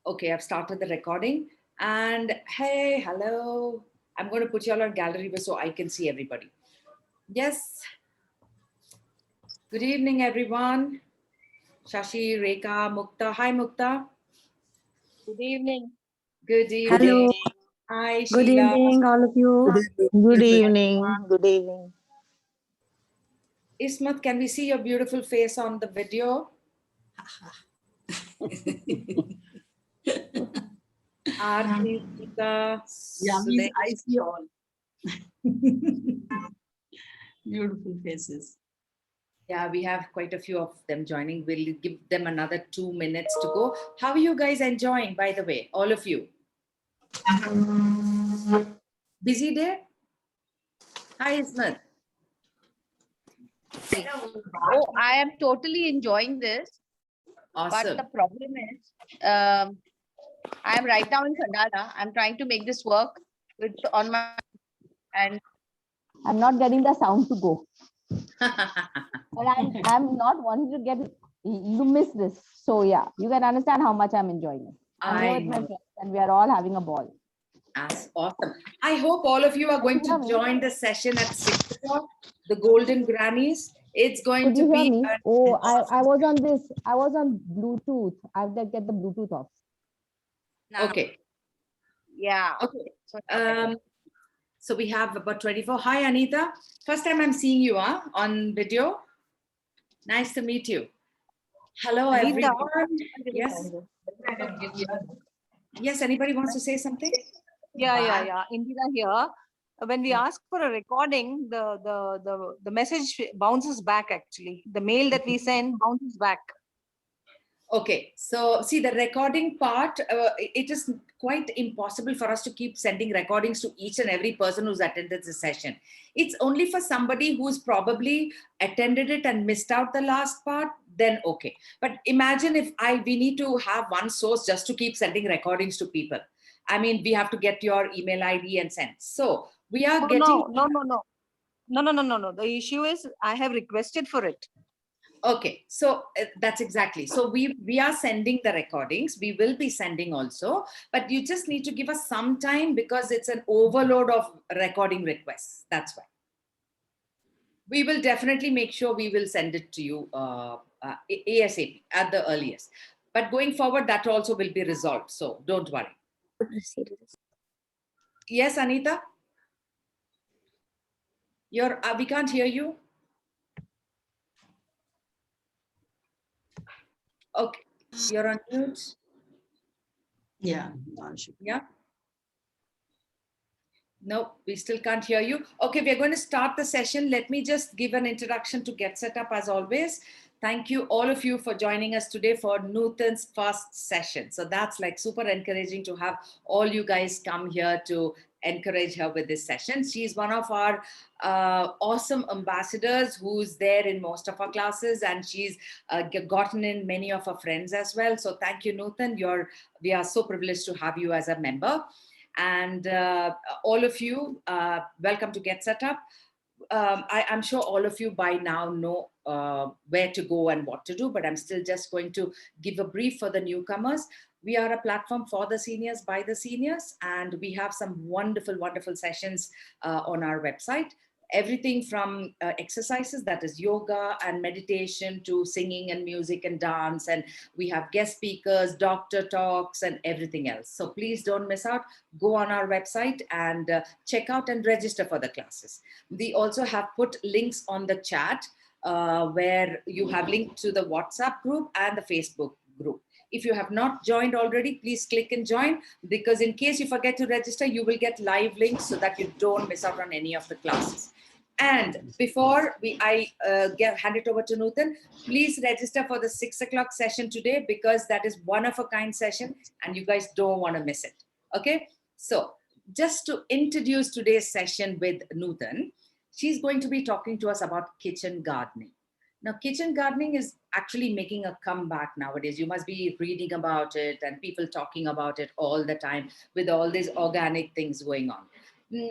Okay, I've started the recording. And hey, hello. I'm going to put you all on gallery view so I can see everybody. Yes. Good evening, everyone. Shashi, Rekha, Mukta. Hi, Mukta. Good evening. Good evening. Hello, Hi, good Sheila. evening, all of you. Good evening. Good evening. Ismat, can we see your beautiful face on the video? Aarti, Sita, Yummy, Sudhir. I see all. Beautiful faces. Yeah, we have quite a few of them joining. We'll give them another 2 minutes to go. How are you guys enjoying, by the way, all of you? Busy day? Hi, Ismat. Oh, I am totally enjoying this. Awesome. But the problem is, I am right now in Khandala. I'm trying to make this work with on my and I'm not getting the sound to go. And I'm not wanting to get you miss this. So yeah, you can understand how much I'm enjoying it. I'm here with my friends and we are all having a ball. That's awesome. I hope all of you are going to join the session at 6 o'clock, the Golden Grannies. It's going Could to you hear be me? Oh, I was on this. I was on Bluetooth. I have to get the Bluetooth off. Now. okay. Yeah. Okay. So, So we have about 24. Hi, Anita. First time I'm seeing you on video. Nice to meet you. Hello, Anita. everyone. Yes. Yes, anybody wants to say something? Yeah. Indira here. When we ask for a recording, the message bounces back actually. The mail that we send bounces back. Okay, so see the recording part, it is quite impossible for us to keep sending recordings to each and every person who's attended the session. It's only for somebody who's probably attended it and missed out the last part, then okay. But imagine if we need to have one source just to keep sending recordings to people. I mean, we have to get your email ID and send. So we are getting... No. The issue is I have requested for it. Okay, so that's exactly. So we are sending the recordings. We will be sending also, but you just need to give us some time because it's an overload of recording requests. That's why. We will definitely make sure we will send it to you ASAP at the earliest. But going forward, that also will be resolved. So don't worry. Yes, Anita? We can't hear you. Okay, you're on mute. Yeah. Yeah. No, we still can't hear you. Okay, we're going to start the session. Let me just give an introduction to Get Set Up as always. Thank you all of you for joining us today for Nutan's first session. So that's like super encouraging to have all you guys come here to encourage her with this session. She's one of our awesome ambassadors who's there in most of our classes, and she's gotten in many of her friends as well. So thank you, Nutan. We are so privileged to have you as a member. And all of you, welcome to Get Set Up. I'm sure all of you by now know where to go and what to do, but I'm still just going to give a brief for the newcomers. We are a platform for the seniors, by the seniors, and we have some wonderful, wonderful sessions on our website. Everything from exercises, that is yoga and meditation, to singing and music and dance. And we have guest speakers, doctor talks, and everything else. So please don't miss out. Go on our website and check out and register for the classes. We also have put links on the chat where you have linked to the WhatsApp group and the Facebook group. If you have not joined already, please click and join, because in case you forget to register, you will get live links so that you don't miss out on any of the classes. And before I hand it over to Nutan, please register for the 6 o'clock session today, because that is one of a kind session and you guys don't want to miss it. Okay, so just to introduce today's session with Nutan, she's going to be talking to us about kitchen gardening. Now, kitchen gardening is actually making a comeback nowadays. You must be reading about it and people talking about it all the time with all these organic things going on.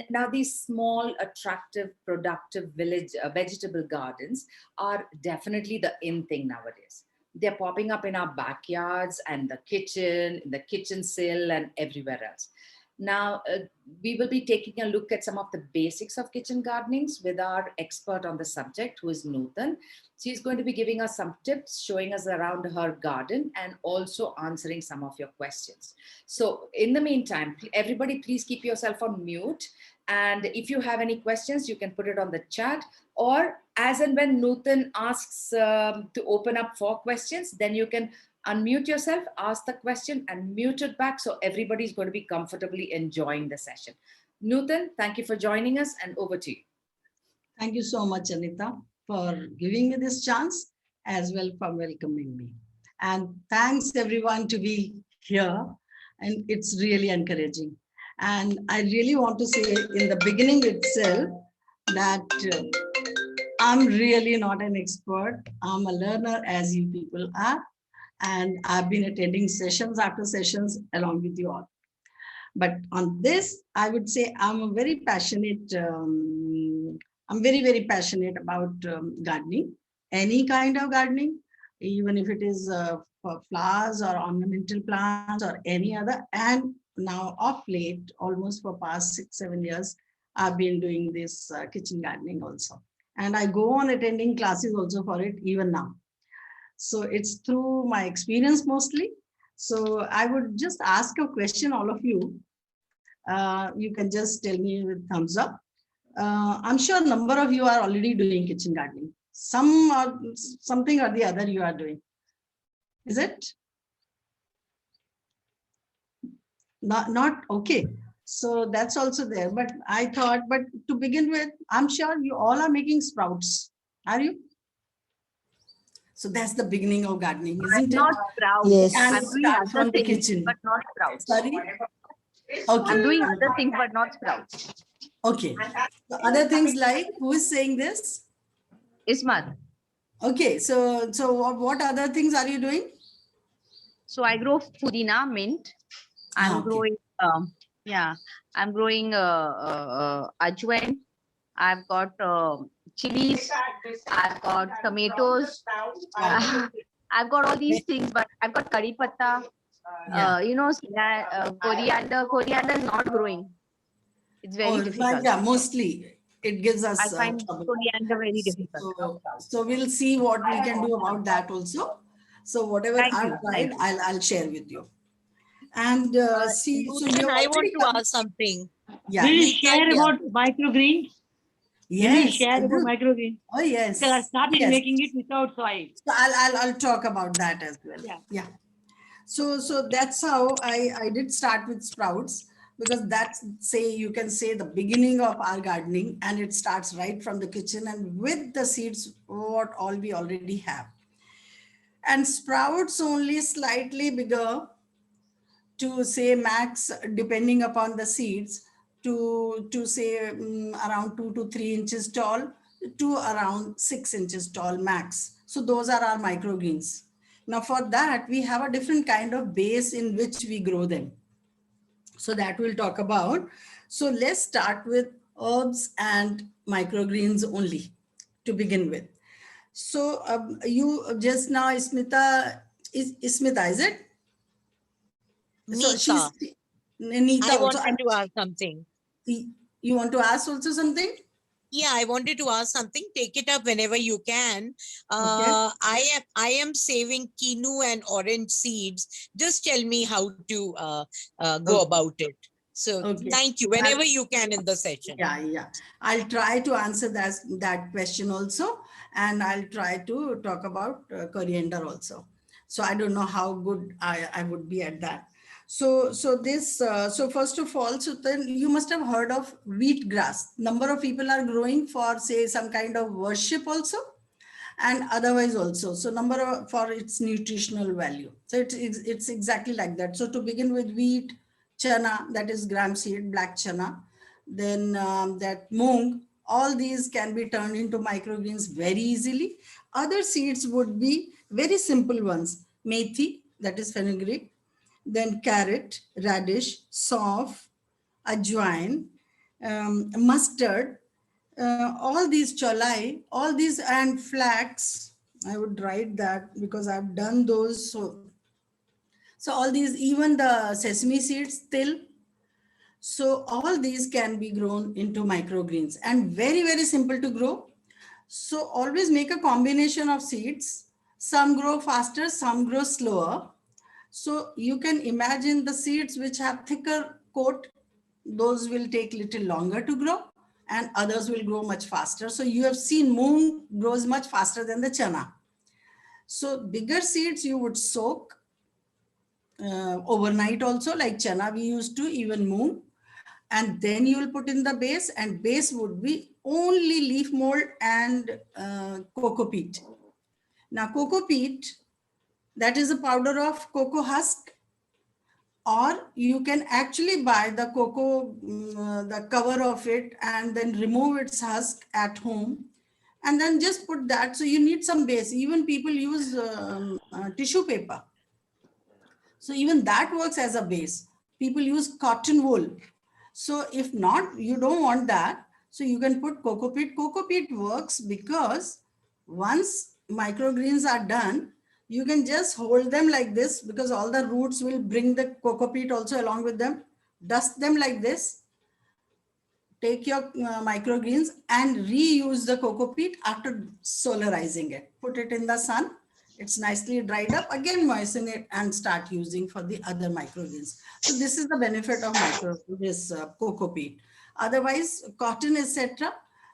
Now, these small, attractive, productive vegetable gardens are definitely the in thing nowadays. They're popping up in our backyards and the kitchen, in the kitchen sill, and everywhere else. Now, we will be taking a look at some of the basics of kitchen gardenings with our expert on the subject, who is Nutan. She's going to be giving us some tips, showing us around her garden, and also answering some of your questions. So in the meantime, everybody, please keep yourself on mute. And if you have any questions, you can put it on the chat, or as and when Nutan asks to open up for questions, then you can unmute yourself, ask the question, and mute it back, so everybody's going to be comfortably enjoying the session. Nutan, thank you for joining us, and over to you. Thank you so much, Anita, for giving me this chance, as well for welcoming me. And thanks everyone to be here. And it's really encouraging. And I really want to say in the beginning itself that I'm really not an expert. I'm a learner, as you people are. And I've been attending sessions after sessions along with you all. But on this, I would say I'm a very passionate, I'm very, very passionate about gardening, any kind of gardening, even if it is for flowers or ornamental plants or any other. And now of late, almost for past 6-7 years, I've been doing this kitchen gardening also. And I go on attending classes also for it even now. So it's through my experience mostly. So I would just ask a question, all of you. You can just tell me with thumbs up. I'm sure a number of you are already doing kitchen gardening. Something or the other you are doing. Is it? Not okay. So that's also there. But I thought, but to begin with, I'm sure you all are making sprouts. Are you? So that's the beginning of gardening, isn't it? Not sprouts. Yes. I'm And doing start other from the things, kitchen. but not sprouts. Sorry? I'm Okay. doing other things, but not sprouts. Okay. So other things like, who is saying this? Ismat. Okay. So what other things are you doing? So I grow pudina, mint. I'm Okay. growing, I'm growing ajwain. I've got chilies. I've got tomatoes. Wow. I've got all these things, but I've got curry patta. Yeah. Coriander. Coriander is not growing. It's very Oh, difficult. yeah, mostly it gives us I find trouble. coriander very difficult. So we'll see what we can do about that also. So whatever Thank I've you. tried, I'll share with you. And see, so Nutan, you I want already to come. ask something. Yeah. Will you Neeta share here. about microgreens? Will you Yes. share I about do. microgreens? Oh yes. Because I started Yes. making it without soil. So I'll talk about that as well. Yeah. So that's how I did start with sprouts, because that's, say, you can say the beginning of our gardening, and it starts right from the kitchen and with the seeds, what all we already have. And sprouts only slightly bigger, to say max, depending upon the seeds, to say around 2 to 3 inches tall to around 6 inches tall max. So those are our microgreens. Now for that, we have a different kind of base in which we grow them. So that we'll talk about. So let's start with herbs and microgreens only to begin with. So you just now, Smita, is it? So she's Neeta I also. wanted to ask something. You want to ask also something? Yeah, I wanted to ask something. Take it up whenever you can. Okay. I am saving quinoa and orange seeds. Just tell me how to go Okay. about it. So Okay. thank you. Whenever you can in the session. Yeah. I'll try to answer that question also, and I'll try to talk about coriander also. So I don't know how good I would be at that. So first of all, so then you must have heard of wheat grass. Number of people are growing for, say, some kind of worship also, and otherwise also. So for its nutritional value. So it's exactly like that. So to begin with, wheat, chana, that is gram seed, black chana, then that moong, all these can be turned into microgreens very easily. Other seeds would be very simple ones: methi, that is fenugreek, then carrot, radish, sauf, ajwain, mustard, all these cholai, all these, and flax, I would write that because I've done those. So all these, even the sesame seeds, till, so all these can be grown into microgreens and very, very simple to grow. So always make a combination of seeds. Some grow faster, some grow slower. So you can imagine the seeds which have thicker coat, those will take little longer to grow and others will grow much faster. So you have seen moong grows much faster than the chana. So bigger seeds you would soak overnight also, like chana we used to, even moong. And then you will put in the base, and base would be only leaf mold and cocoa peat. Now cocoa peat, that is a powder of cocoa husk, or you can actually buy the cocoa, the cover of it, and then remove its husk at home and then just put that. So you need some base. Even people use tissue paper. So even that works as a base. People use cotton wool. So if not, you don't want that. So you can put cocoa peat. Cocoa peat works because once microgreens are done, you can just hold them like this, because all the roots will bring the cocoa peat also along with them. Dust them like this. Take your microgreens and reuse the cocoa peat after solarizing it. Put it in the sun. It's nicely dried up. Again, moisten it and start using for the other microgreens. So this is the benefit of cocoa peat. Otherwise, cotton, etc.,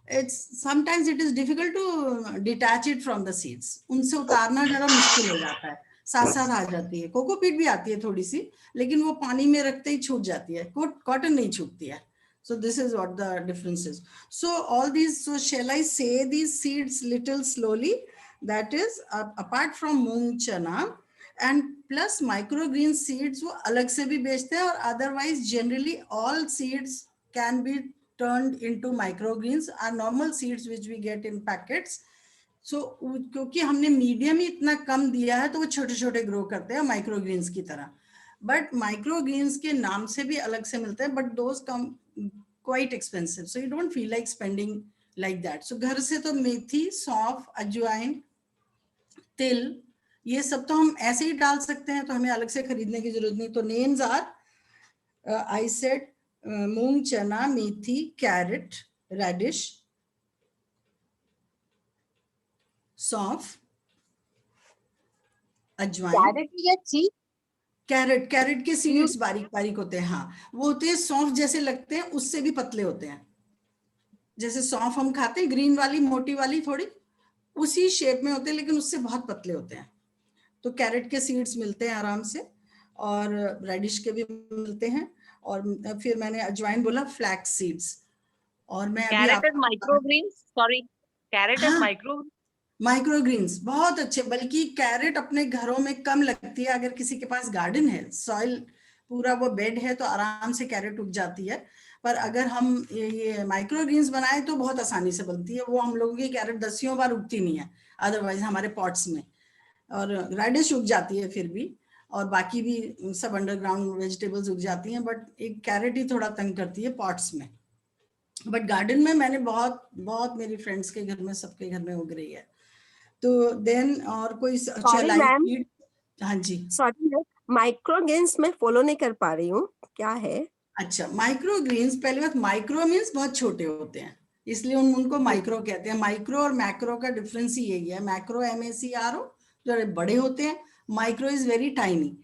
it's sometimes it is difficult to detach it from the seeds. उनसे उतारना ज़रा मुश्किल हो जाता है. साथ साथ आ जाती है. कोको पीट भी आती है थोड़ी सी, लेकिन वो पानी में रखते ही छूट जाती है. कॉटन नहीं छूटती है. So this is what the difference is. So all these, so shall I say these seeds little slowly? That is, apart from moong chana and plus microgreen seeds, वो अलग से भी बेचते हैं, और otherwise generally all seeds can be turned into microgreens. Are normal seeds which we get in packets. So क्योंकि हमने medium ही इतना कम दिया है, तो वो छोटे छोटे ग्रो करते हैं माइक्रोग्रीन्स की तरह. बट माइक्रोग्रीन्स के नाम से भी अलग से मिलते हैं, but those come quite expensive, so you don't feel like spending like that. So घर से तो मेथी, सौंफ, अजवाइन, तिल, ये सब तो हम ऐसे ही डाल सकते हैं, तो हमें अलग से खरीदने की जरूरत नहीं. तो names are I said मूंग, चना, मेथी, कैरेट, रेडिश, सौंफ, अजवाइन. कैरेट के सीड्स बारीक बारीक होते हैं. हाँ, वो होते हैं सौंफ जैसे लगते हैं, उससे भी पतले होते हैं. जैसे सौंफ हम खाते हैं, ग्रीन वाली मोटी वाली थोड़ी उसी शेप में होते हैं, लेकिन उससे बहुत पतले होते हैं. तो कैरेट के सीड्स मिलते हैं आराम से, और रेडिश के भी मिलते हैं. और फिर मैंने अजवाइन बोला, फ्लैक्स सीड्स. और मैं Carrot and microgreens. Sorry, carrot and microgreens. Microgreens बहुत अच्छे. बल्कि कैरेट अपने घरों में कम लगती है. अगर किसी के पास गार्डन है, सॉइल पूरा वो बेड है, तो आराम से कैरेट उग जाती है. पर अगर हम ये माइक्रोग्रीन्स बनाए तो बहुत आसानी से बनती है. वो हम लोगों की कैरेट दसियों बार उगती नहीं है अदरवाइज हमारे पॉट्स में. और रेडिश उग जाती है फिर भी, और बाकी भी सब अंडरग्राउंड वेजिटेबल्स उग जाती हैं, बट एक कैरेट ही थोड़ा तंग करती है पॉट्स में. बट गार्डन में मैंने बहुत मेरी फ्रेंड्स के घर में, सबके घर में उग रही है. तो देन और कोई हाँ जी, सॉरी मैम, माइक्रोग्रेन्स मैं फॉलो नहीं कर पा रही हूँ, क्या है? अच्छा, माइक्रोग्रेन्स, पहले बात माइक्रो मीन्स बहुत छोटे होते हैं, इसलिए उनको माइक्रो कहते हैं. माइक्रो और मैक्रो का डिफरेंस ही यही है. मैक्रो MACRO जो बड़े होते हैं, micro is very tiny.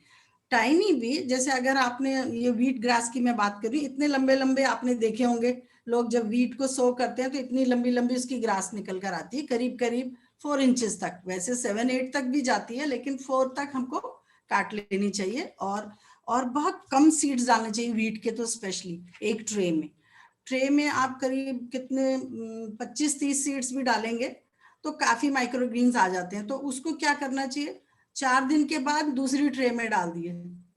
Tiny भी, जैसे अगर आपने ये व्हीट ग्रास की मैं बात करी, इतने लंबे लंबे आपने देखे होंगे लोग जब व्हीट को सो करते हैं, तो इतनी लंबी लंबी उसकी ग्रास निकल कर आती है, करीब करीब 4 इंचेस तक. वैसे 7-8 तक भी जाती है, लेकिन 4 तक हमको काट लेनी चाहिए. और बहुत कम सीड्स डालने चाहिए व्हीट के, तो स्पेशली एक ट्रे में आप करीब कितने 25-30 सीड्स भी डालेंगे तो काफी माइक्रोग्रीन्स आ जाते हैं. तो उसको क्या करना चाहिए, 4 दिन के बाद दूसरी ट्रे में डाल दिए,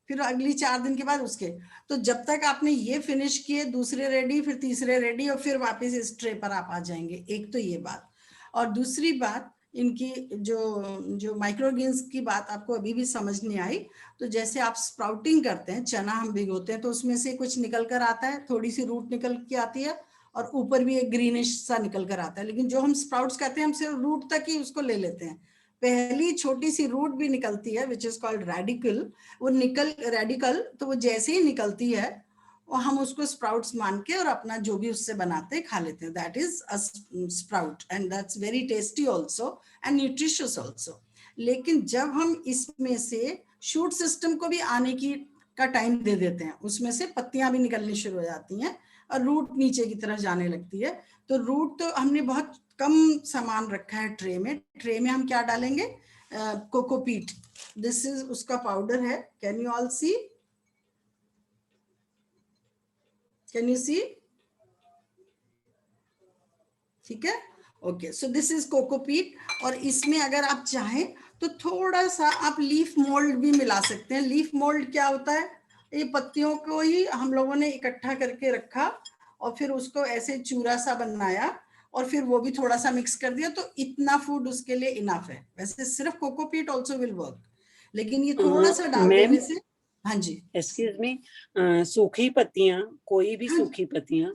फिर अगली 4 दिन के बाद उसके. तो जब तक आपने ये फिनिश किए, दूसरे रेडी, फिर तीसरे रेडी, और फिर वापस इस ट्रे पर आप आ जाएंगे. एक तो ये बात. और दूसरी बात, इनकी जो माइक्रोग्रीन्स की बात आपको अभी भी समझ नहीं आई, तो जैसे आप स्प्राउटिंग करते हैं, चना हम भिगोते हैं, तो उसमें से कुछ निकल कर आता है, थोड़ी सी रूट निकल के आती है, और ऊपर भी एक ग्रीनिश सा निकल कर आता है. लेकिन जो हम स्प्राउट्स कहते हैं, हम सिर्फ रूट तक ही उसको ले लेते हैं, पहली छोटी सी रूट भी निकलती है विच इज कॉल्ड रेडिकल, वो रेडिकल, तो वो जैसे ही निकलती है और हम उसको स्प्राउट्स मान के और अपना जो भी उससे बनाते खा लेते हैं, that is a sprout and that's very tasty also and nutritious also. लेकिन जब हम इसमें से शूट सिस्टम को भी आने की का टाइम दे देते हैं, उसमें से पत्तियां भी निकलनी शुरू हो जाती हैं और रूट नीचे की तरफ जाने लगती है, तो रूट तो हमने बहुत कम सामान रखा है ट्रे में। ट्रे में हम क्या डालेंगे, कोकोपीट, दिस इज उसका पाउडर है, can you all see, can you see, ठीक है, okay, so this is cocopeat. और इसमें अगर आप चाहें तो थोड़ा सा आप लीफ मोल्ड भी मिला सकते हैं। लीफ मोल्ड क्या होता है, ये पत्तियों को ही हम लोगों ने इकट्ठा करके रखा और फिर उसको ऐसे चूरा सा बनाया और फिर वो भी थोड़ा सा मिक्स कर दिया, तो इतना फूड उसके लिए इनफ है। वैसे सिर्फ कोकोपीट ऑल्सो विल वर्क, लेकिन ये थोड़ा सा डाल देने से, हाँ जी, एक्सक्यूज मी, सूखी पत्तियां, कोई भी हाँ, सूखी पत्तियां,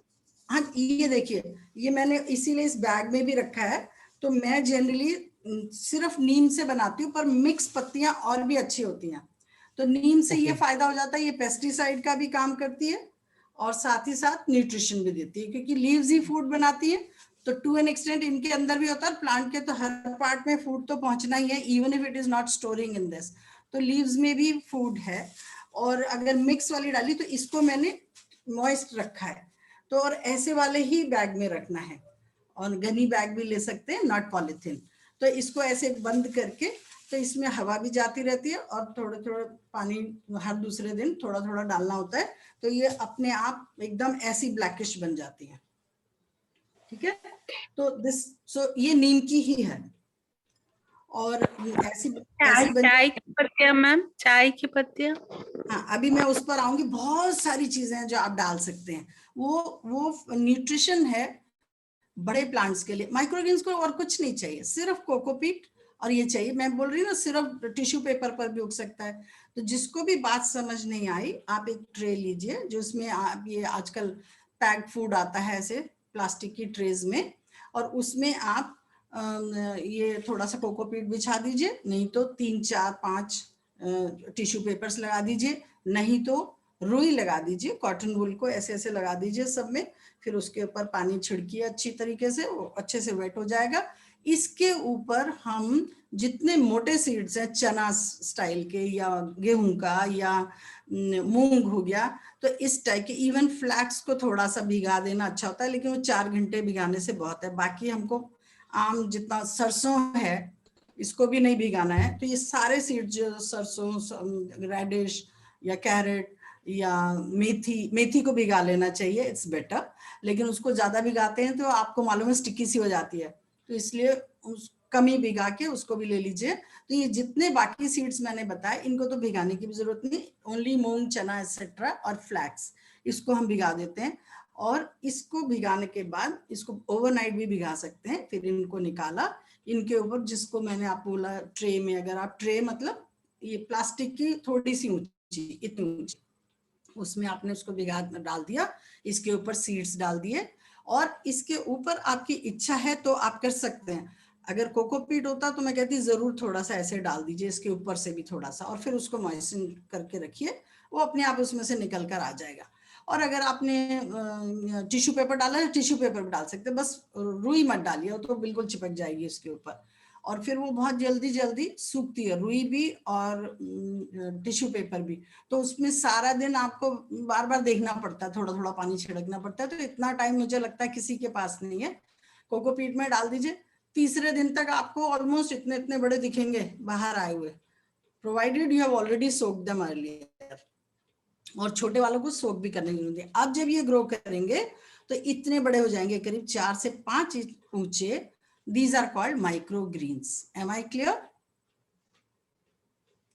हाँ, ये देखिए, ये मैंने इसीलिए इस बैग में भी रखा है। तो मैं जनरली सिर्फ नीम से बनाती हूँ, पर मिक्स पत्तियां और भी अच्छी होती हैं। तो नीम से ये फायदा हो जाता है, ये पेस्टिसाइड का भी काम करती है और साथ ही साथ न्यूट्रिशन भी देती है, क्योंकि लीव्स ही फूड बनाती है। तो टू एन एक्सटेंट इनके अंदर भी होता है, प्लांट के तो हर पार्ट में फूड तो पहुंचना ही है, even if it is not storing in this, तो लीव्स में भी फूड है। और अगर मिक्स वाली डाली तो इसको मैंने मॉइस्ट रखा है, तो और ऐसे वाले ही बैग में रखना है, और गनी बैग भी ले सकते हैं, नॉट पॉलिथीन। तो इसको ऐसे बंद करके, तो इसमें हवा भी जाती रहती है और थोड़ा थोड़ा पानी हर दूसरे दिन थोड़ा थोड़ा डालना होता है, तो ये अपने आप एकदम ऐसी ब्लैकिश बन जाती है, ठीक है। तो दिस, सो ये नीम की ही है और ऐसी चाय की पत्तियां मैम, चाय की पत्तियां। हाँ, अभी मैं उस पर आऊंगी। बहुत सारी चीजें हैं जो आप डाल सकते हैं, वो न्यूट्रिशन है बड़े प्लांट्स के लिए। माइक्रोग्रीन्स को और कुछ नहीं चाहिए, सिर्फ कोकोपीट और ये चाहिए। मैं बोल रही हूँ ना, सिर्फ टिश्यू पेपर पर भी उग सकता है। तो जिसको भी बात समझ नहीं आई, आप एक ट्रे लीजिए जिसमें आप, ये आजकल पैक्ड फूड आता है ऐसे प्लास्टिक की ट्रेज में, और उसमें आप ये थोड़ा सा कोकोपीट बिछा दीजिए, नहीं तो 3 4 5 टिश्यू पेपर्स लगा दीजिए, नहीं तो रुई लगा दीजिए, कॉटन वूल को ऐसे ऐसे लगा दीजिए सब में, फिर उसके ऊपर पानी छिड़किए अच्छी तरीके से, वो अच्छे से वेट हो जाएगा। इसके ऊपर हम जितने मोटे सीड्स हैं, चना स्टाइल के या गेहूं का या मूंग हो गया, तो इस टाइप के, इवन फ्लैक्स को थोड़ा सा भिगा देना अच्छा होता है, लेकिन वो 4 घंटे भिगाने से बहुत है। बाकी हमको आम जितना, सरसों है, इसको भी नहीं भिगाना है। तो ये सारे सीड्स जो सरसों, रेडिश या कैरेट या मेथी को भिगा लेना चाहिए, इट्स बेटर। लेकिन उसको ज्यादा भिगाते हैं तो आपको मालूम है स्टिकी सी हो जाती है, तो इसलिए कम ही भिगा के उसको भी ले लीजिए। तो ये जितने बाकी सीड्स मैंने बताए, इनको तो भिगाने की भी जरूरत नहीं, ओनली मूंग, चना एक्सेट्रा और फ्लैक्स, इसको हम भिगा देते हैं। और इसको भिगाने के बाद इसको ओवरनाइट भी भिगा सकते हैं। फिर इनको निकाला, इनके ऊपर, जिसको मैंने आपको बोला ट्रे में, अगर आप ट्रे मतलब ये प्लास्टिक की थोड़ी सी ऊंची, इतनी ऊंची, उसमें आपने उसको भिगा डाल दिया, इसके ऊपर सीड्स डाल दिए, और इसके ऊपर आपकी इच्छा है तो आप कर सकते हैं। अगर कोकोपीट होता तो मैं कहती जरूर थोड़ा सा ऐसे डाल दीजिए इसके ऊपर से भी थोड़ा सा, और फिर उसको मॉइस्चर करके रखिए, वो अपने आप उसमें से निकल कर आ जाएगा। और अगर आपने टिश्यू पेपर डाला है, टिश्यू पेपर भी डाल सकते हैं, बस रुई मत डालिए, तो बिल्कुल चिपक जाएगी उसके ऊपर, और फिर वो बहुत जल्दी जल्दी सूखती है, रुई भी और टिश्यू पेपर भी। तो उसमें सारा दिन आपको बार बार देखना पड़ता है, थोड़ा थोड़ा पानी छिड़कना पड़ता है, तो इतना टाइम मुझे लगता है किसी के पास नहीं है। कोकोपीट में डाल दीजिए, तीसरे दिन तक आपको ऑलमोस्ट इतने इतने बड़े दिखेंगे बाहर आए हुए, provided you have already soaked them earlier. और छोटे वालों को सोक भी करने की जरूरत है। अब जब ये ग्रो करेंगे तो इतने बड़े हो जाएंगे, करीब 4 से 5 इंच ऊंचे। These are called microgreens. Am I clear?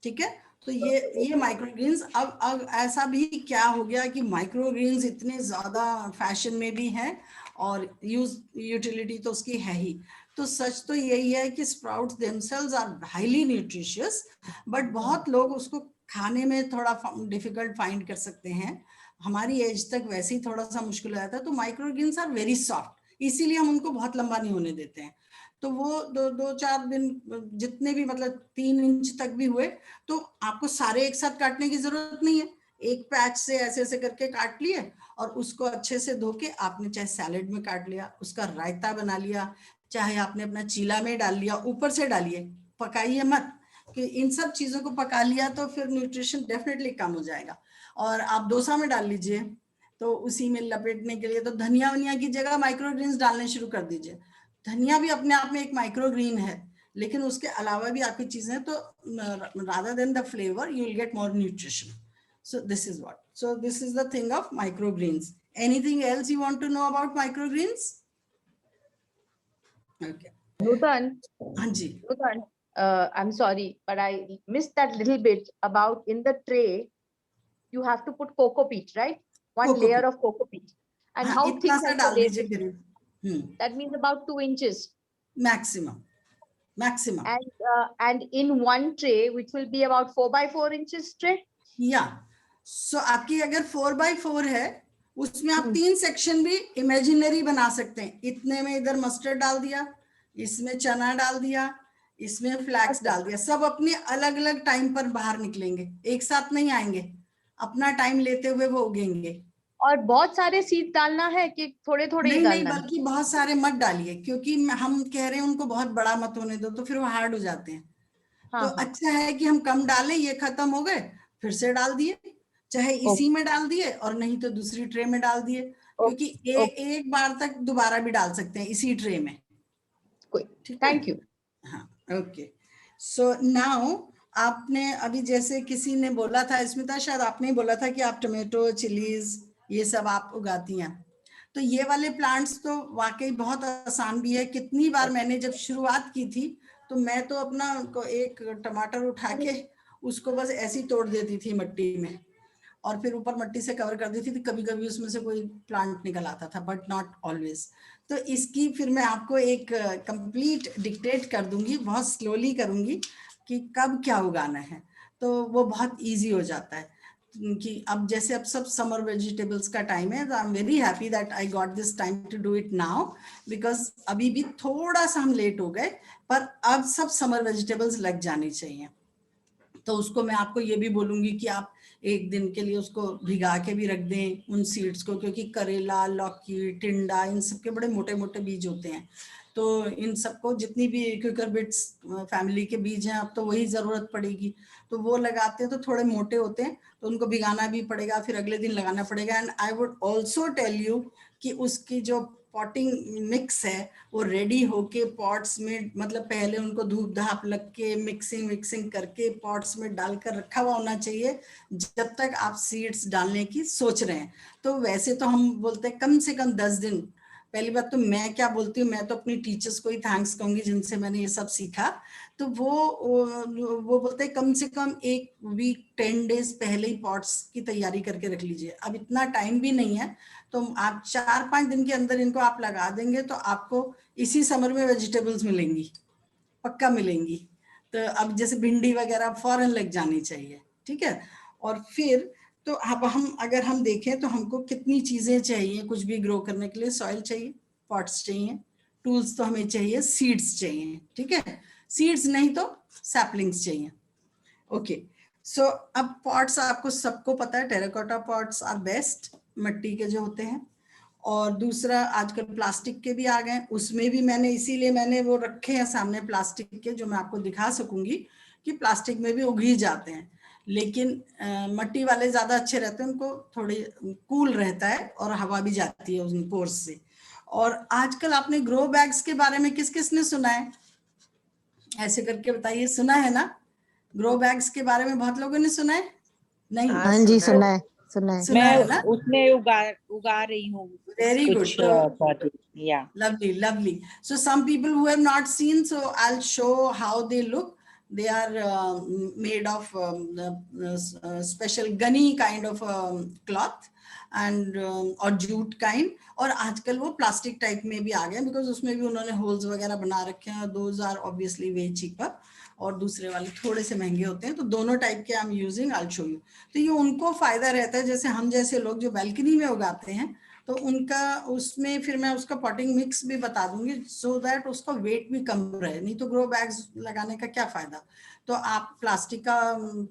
ठीक है, तो ये माइक्रोग्रीन्स, अब ऐसा भी क्या हो गया कि माइक्रोग्रीन्स इतने ज्यादा फैशन में भी हैं और यूटिलिटी तो उसकी है ही। तो सच तो यही है कि sprouts themselves are highly nutritious, but बहुत लोग उसको खाने में थोड़ा डिफिकल्ट फाइंड कर सकते हैं। हमारी एज तक वैसे ही थोड़ा सा मुश्किल हो जाता है। तो माइक्रोग्रीन्स आर वेरी सॉफ्ट, इसीलिए हम उनको बहुत लंबा नहीं होने देते हैं। तो वो 2-4 दिन जितने भी मतलब 3 इंच तक भी हुए तो आपको सारे एक साथ काटने की जरूरत नहीं है, एक पैच से ऐसे ऐसे करके काट लिए और उसको अच्छे से धो के आपने चाहे सैलेड में काट लिया, उसका रायता बना लिया, चाहे आपने अपना चीला में डाल लिया, ऊपर से डालिए, पकाइए मत, कि इन सब चीजों को पका लिया तो फिर न्यूट्रिशन डेफिनेटली कम हो जाएगा। और आप डोसा में डाल लीजिए, तो उसी में लपेटने के लिए तो धनिया वनिया की जगह माइक्रोग्रीन्स डालने शुरू कर दीजिए। धनिया भी अपने आप में एक माइक्रोग्रीन है, लेकिन उसके अलावा भी आपकी चीजें, तो rather than the flavor you will get more nutrition. So this is what. So this is the thing of microgreens. Anything else you want to know about microgreens? Okay. Nutan, हाँ जी. Nutan, I'm sorry, but I missed that little bit about in the tray. You have to put cocoa peat, right? One Cocoa layer peat. of cocoa peat. And हाँ, how thick इतना सा has the डाल layer दीजिए to be? करीब. That means about 2 inches. Maximum. Maximum. And in one tray, which will be about 4 by 4 inches tray. Yeah. So आपकी अगर 4x4 है, उसमें आप 3 सेक्शन भी इमेजिनरी बना सकते हैं। इतने में इधर मस्टर्ड डाल दिया, इसमें चना डाल दिया, इसमें फ्लैक्स डाल दिया, सब अपने अलग अलग टाइम पर बाहर निकलेंगे, एक साथ नहीं आएंगे, अपना टाइम लेते हुए वो उगेंगे। और बहुत सारे सीड डालना है कि थोड़े थोड़े ही नहीं डालना है? बल्कि बहुत सारे मत डालिए, क्योंकि हम कह रहे हैं उनको बहुत बड़ा मत होने दो, तो फिर वो हार्ड हो जाते हैं। तो अच्छा है कि हम कम डालें, ये खत्म हो गए फिर से डाल दिए, चाहे इसी में डाल दिए और नहीं तो दूसरी ट्रे में डाल दिए, क्योंकि एक बार तक दोबारा भी डाल सकते हैं इसी ट्रे में। Thank you. हाँ, ओके। सो नाउ आपने अभी जैसे किसी ने बोला था, स्मिता शायद आपने बोला था कि आप टोमेटो, चिलीज ये सब आप उगाती हैं, तो ये वाले प्लांट्स तो वाकई बहुत आसान भी है। कितनी बार मैंने जब शुरुआत की थी तो मैं तो अपना एक टमाटर उठा के उसको बस ऐसे ही तोड़ देती थी मिट्टी में और फिर ऊपर मिट्टी से कवर कर देती थी, कभी कभी उसमें से कोई प्लांट निकल आता था, बट नॉट ऑलवेज। तो इसकी फिर मैं आपको एक कंप्लीट डिक्टेट कर दूंगी, बहुत स्लोली करूंगी कि कब क्या उगाना है, तो वो बहुत इजी हो जाता है। कि अब जैसे अब सब समर वेजिटेबल्स का टाइम है, तो I am very happy that I got this time to do it now, because अभी भी थोड़ा सा हम लेट हो गए, पर अब सब समर वेजिटेबल्स लग जानी चाहिए। तो उसको मैं आपको ये भी बोलूंगी कि आप एक दिन के लिए उसको भिगा के भी रख दें उन सीड्स को, क्योंकि करेला, लौकी, टिंडा, इन सब के बड़े मोटे मोटे बीज होते हैं। तो इन सबको जितनी भी क्यूकरबिट्स फैमिली के बीज हैं, अब तो वही जरूरत पड़ेगी, तो वो लगाते हैं तो थोड़े मोटे होते हैं, तो उनको भिगाना भी पड़ेगा, फिर अगले दिन लगाना पड़ेगा। And I would also tell you कि उसकी जो पॉटिंग मिक्स है वो रेडी होके पॉट्स में, मतलब पहले उनको धूप धाप लग के मिक्सिंग करके पॉट्स में डालकर रखा हुआ होना चाहिए जब तक आप सीड्स डालने की सोच रहे हैं। तो वैसे तो हम बोलते हैं कम से कम 10 दिन। पहली बात तो मैं क्या बोलती हूँ, मैं तो अपनी टीचर्स को ही थैंक्स कहूंगी जिनसे मैंने ये सब सीखा। तो वो बोलते हैं कम से कम 1 वीक 10 डेज पहले ही पॉट्स की तैयारी करके रख लीजिए। अब इतना टाइम भी नहीं है, तो आप 4-5 दिन के अंदर इनको आप लगा देंगे तो आपको इसी समर में वेजिटेबल्स मिलेंगी, पक्का मिलेंगी। तो अब जैसे भिंडी वगैरह फौरन लग जानी चाहिए, ठीक है। और फिर तो अब अगर हम देखें तो हमको कितनी चीजें चाहिए कुछ भी ग्रो करने के लिए। सॉइल चाहिए, पॉट्स चाहिए, टूल्स तो हमें चाहिए, सीड्स चाहिए, ठीक है। सीड्स नहीं तो सैपलिंग्स चाहिए। ओके, सो अब पॉट्स आपको सबको पता है, टेराकोटा पॉट्स आर बेस्ट, मिट्टी के जो होते हैं। और दूसरा आजकल प्लास्टिक के भी आ गए, उसमें भी मैंने इसीलिए मैंने वो रखे हैं सामने प्लास्टिक के, जो मैं आपको दिखा सकूंगी कि प्लास्टिक में भी उग ही जाते हैं, लेकिन मिट्टी वाले ज्यादा अच्छे रहते हैं, उनको थोड़ी कूल रहता है और हवा भी जाती है उन पोर्स से। और आजकल आपने ग्रो बैग्स के बारे में किस किस ने सुना है, ऐसे करके बताइए, सुना है ना? ग्रो बैग्स के बारे में बहुत लोगों ने सुना है? नहीं? हाँ जी, सुना है, सुना है। सुना है ना? उसमें उगा रही हूँ Very good. कुछ yeah. Lovely. So some people who have not seen, so I'll show how they look. They are made of special gunny kind of cloth and or jute kind. और आजकल वो प्लास्टिक टाइप में भी आ गए, because उसमें भी उन्होंने holes वगैरह बना रखे हैं। Those are obviously way cheaper, और दूसरे वाले थोड़े से महंगे होते हैं। तो दोनों टाइप के I am using, I will show you. तो ये उनको फायदा रहता है, जैसे हम जैसे लोग जो बैल्कनी में उगाते हैं तो उनका उसमें फिर मैं उसका पॉटिंग मिक्स भी बता दूंगी, सो दैट उसका वेट भी कम रहे। नहीं तो ग्रो बैग्स लगाने का क्या फायदा। तो आप प्लास्टिक का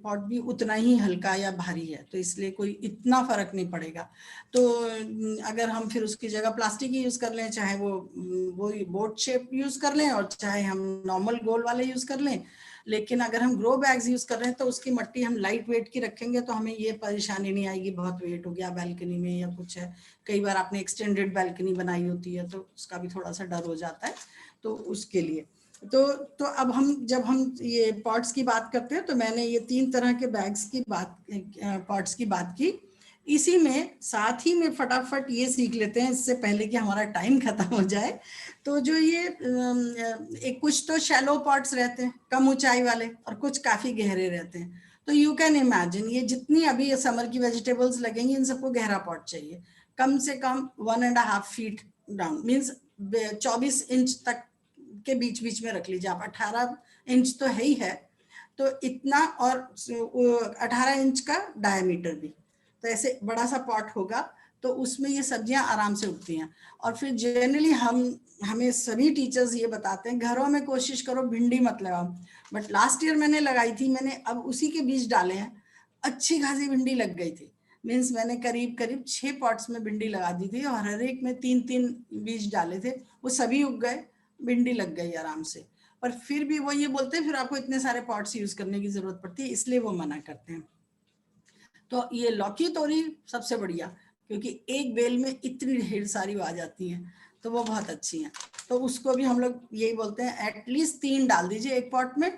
पॉट भी उतना ही हल्का या भारी है, तो इसलिए कोई इतना फर्क नहीं पड़ेगा। तो अगर हम फिर उसकी जगह प्लास्टिक ही यूज कर लें, चाहे वो बोट शेप यूज कर लें और चाहे हम नॉर्मल गोल वाले यूज कर लें, लेकिन अगर हम ग्रो बैग्स यूज कर रहे हैं तो उसकी मट्टी हम लाइट वेट की रखेंगे, तो हमें ये परेशानी नहीं आएगी बहुत वेट हो गया बैल्कनी में या कुछ है। कई बार आपने एक्सटेंडेड बैल्कनी बनाई होती है तो उसका भी थोड़ा सा डर हो जाता है, तो उसके लिए तो अब जब हम ये पॉट्स की बात करते हैं, तो मैंने ये 3 तरह के बैग्स की बात, पॉट्स की बात की। इसी में साथ ही में फटाफट ये सीख लेते हैं इससे पहले कि हमारा टाइम खत्म हो जाए। तो जो ये एक कुछ तो शैलो पॉट्स रहते हैं कम ऊंचाई वाले, और कुछ काफी गहरे रहते हैं। तो यू कैन इमेजिन ये जितनी अभी ये समर की वेजिटेबल्स लगेंगी, इन सबको गहरा पॉट चाहिए, कम से कम 1.5 फीट डाउन, मीन्स 24 इंच तक के बीच बीच में रख लीजिए आप। 18 इंच तो है ही है, तो इतना, और 18 इंच का डायमीटर भी, तो ऐसे बड़ा सा पॉट होगा, तो उसमें ये सब्जियां आराम से उगती हैं। और फिर जनरली हमें सभी टीचर्स ये बताते हैं, घरों में कोशिश करो भिंडी मत लगाओ, बट लास्ट ईयर मैंने लगाई थी, मैंने अब उसी के बीज डाले हैं, अच्छी खासी भिंडी लग गई थी। मीन्स मैंने करीब 6 पॉट्स में भिंडी लगा दी थी, और हर एक में 3-3 बीज डाले थे, वो सभी उग गए, भिंडी लग गई आराम से। पर फिर भी वो ये बोलते हैं फिर आपको इतने सारे पॉट्स यूज करने की जरूरत पड़ती है, इसलिए वो मना करते हैं। तो ये लौकी तोरी सबसे बढ़िया, क्योंकि एक बेल में इतनी ढेर सारी आ जाती हैं, तो वो बहुत अच्छी हैं। तो उसको भी हम लोग यही बोलते हैं, एटलीस्ट 3 डाल दीजिए एक पॉट में,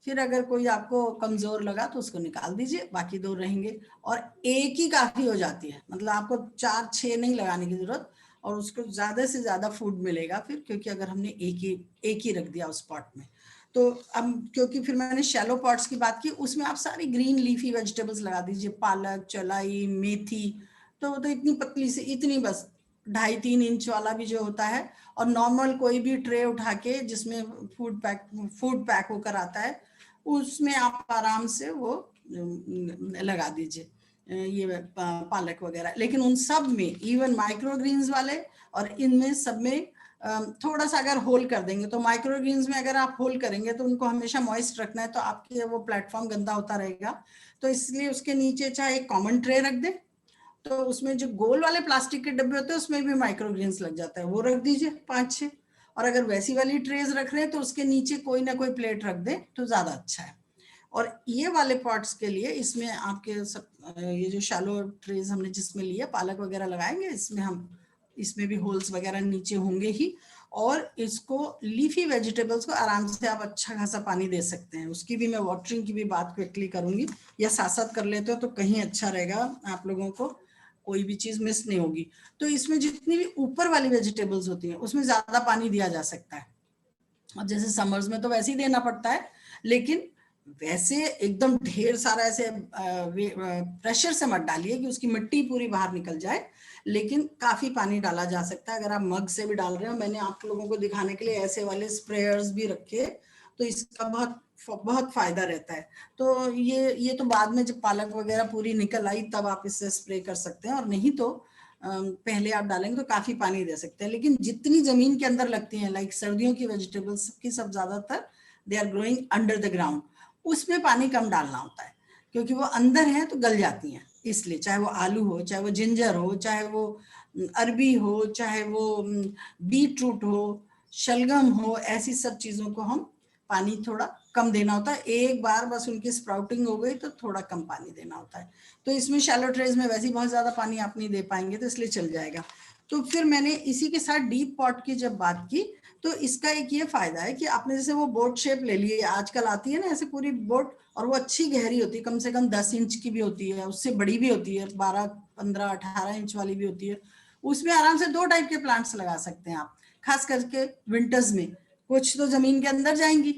फिर अगर कोई आपको कमजोर लगा तो उसको निकाल दीजिए, बाकी 2 रहेंगे, और एक ही काफी हो जाती है, मतलब आपको 4-6 नहीं लगाने की जरूरत, और उसको ज्यादा से ज्यादा फूड मिलेगा फिर, क्योंकि अगर हमने एक ही रख दिया उस पॉट में। तो अब क्योंकि फिर मैंने शैलो पॉट्स की बात की, उसमें आप सारी ग्रीन लीफी वेजिटेबल्स लगा दीजिए, पालक, चलाई, मेथी, तो इतनी पतली सी, इतनी बस 2.5-3 इंच वाला भी जो होता है, और नॉर्मल कोई भी ट्रे उठा के जिसमें फूड पैक होकर आता है, उसमें आप आराम से वो लगा दीजिए ये पालक वगैरह। लेकिन उन सब में, इवन माइक्रो ग्रीन्स वाले और इनमें सब में थोड़ा सा अगर होल कर देंगे, तो माइक्रो ग्रीन्स में अगर आप होल करेंगे तो उनको हमेशा मॉइस्ट रखना है, तो आपके वो प्लेटफॉर्म गंदा होता रहेगा। तो इसलिए उसके नीचे चाहे एक कॉमन ट्रे रख दे, तो उसमें जो गोल वाले प्लास्टिक के डब्बे होते हैं उसमें भी माइक्रो ग्रीन्स लग जाता है, वो रख दीजिए 5-6। और अगर वैसी वाली ट्रेज रख रहे हैं तो उसके नीचे कोई ना कोई प्लेट रख दे तो ज्यादा अच्छा है। और ये वाले पॉट्स के लिए इसमें आपके सब ये जो शैलो ट्रेज हमने जिसमें लिए पालक वगैरह लगाएंगे, इसमें भी होल्स वगैरह नीचे होंगे ही, और इसको लीफी वेजिटेबल्स को आराम से आप अच्छा खासा पानी दे सकते हैं। उसकी भी मैं वाटरिंग की भी बात क्विकली करूंगी, या साथ साथ कर लेते हो तो कहीं अच्छा रहेगा, आप लोगों को कोई भी चीज मिस नहीं होगी। तो इसमें जितनी भी ऊपर वाली वेजिटेबल्स होती हैं उसमें ज्यादा पानी दिया जा सकता है, और जैसे समर्स में तो वैसे ही देना पड़ता है, लेकिन वैसे एकदम ढेर सारा ऐसे प्रेशर से मत डालिए कि उसकी मिट्टी पूरी बाहर निकल जाए, लेकिन काफी पानी डाला जा सकता है। अगर आप मग से भी डाल रहे हो, मैंने आप लोगों को दिखाने के लिए ऐसे वाले स्प्रेयर्स भी रखे, तो इसका बहुत फायदा रहता है। तो ये तो बाद में जब पालक वगैरह पूरी निकल आई तब आप इससे स्प्रे कर सकते हैं, और नहीं तो पहले आप डालेंगे तो काफी पानी दे सकते हैं। लेकिन जितनी जमीन के अंदर लगती हैं, लाइक सर्दियों की वेजिटेबल्स की सब ज्यादातर they are growing under the ground, उसमें पानी कम डालना होता है, क्योंकि वो अंदर है तो गल जाती हैं। इसलिए चाहे वो आलू हो, चाहे वो जिंजर हो, चाहे वो अरबी हो, चाहे वो बीट रूट हो, शलगम हो, ऐसी सब चीजों को हम पानी थोड़ा कम देना होता है। एक बार बस उनकी स्प्राउटिंग हो गई तो थोड़ा कम पानी देना होता है। तो इसमें शैलो ट्रेज में वैसे ही बहुत ज्यादा पानी आप नहीं दे पाएंगे, तो इसलिए चल जाएगा। तो फिर मैंने इसी के साथ डीप पॉट की जब बात की, तो इसका एक ये फायदा है कि आपने जैसे वो बोट शेप ले ली है, आजकल आती है ना ऐसे पूरी बोट, और वो अच्छी गहरी होती है, कम से कम 10 इंच की भी होती है, उससे बड़ी भी होती है, 12, 15, 18 इंच वाली भी होती है। उसमें आराम से 2 टाइप के प्लांट्स लगा सकते हैं आप, खास करके विंटर्स में। कुछ तो जमीन के अंदर जाएंगी,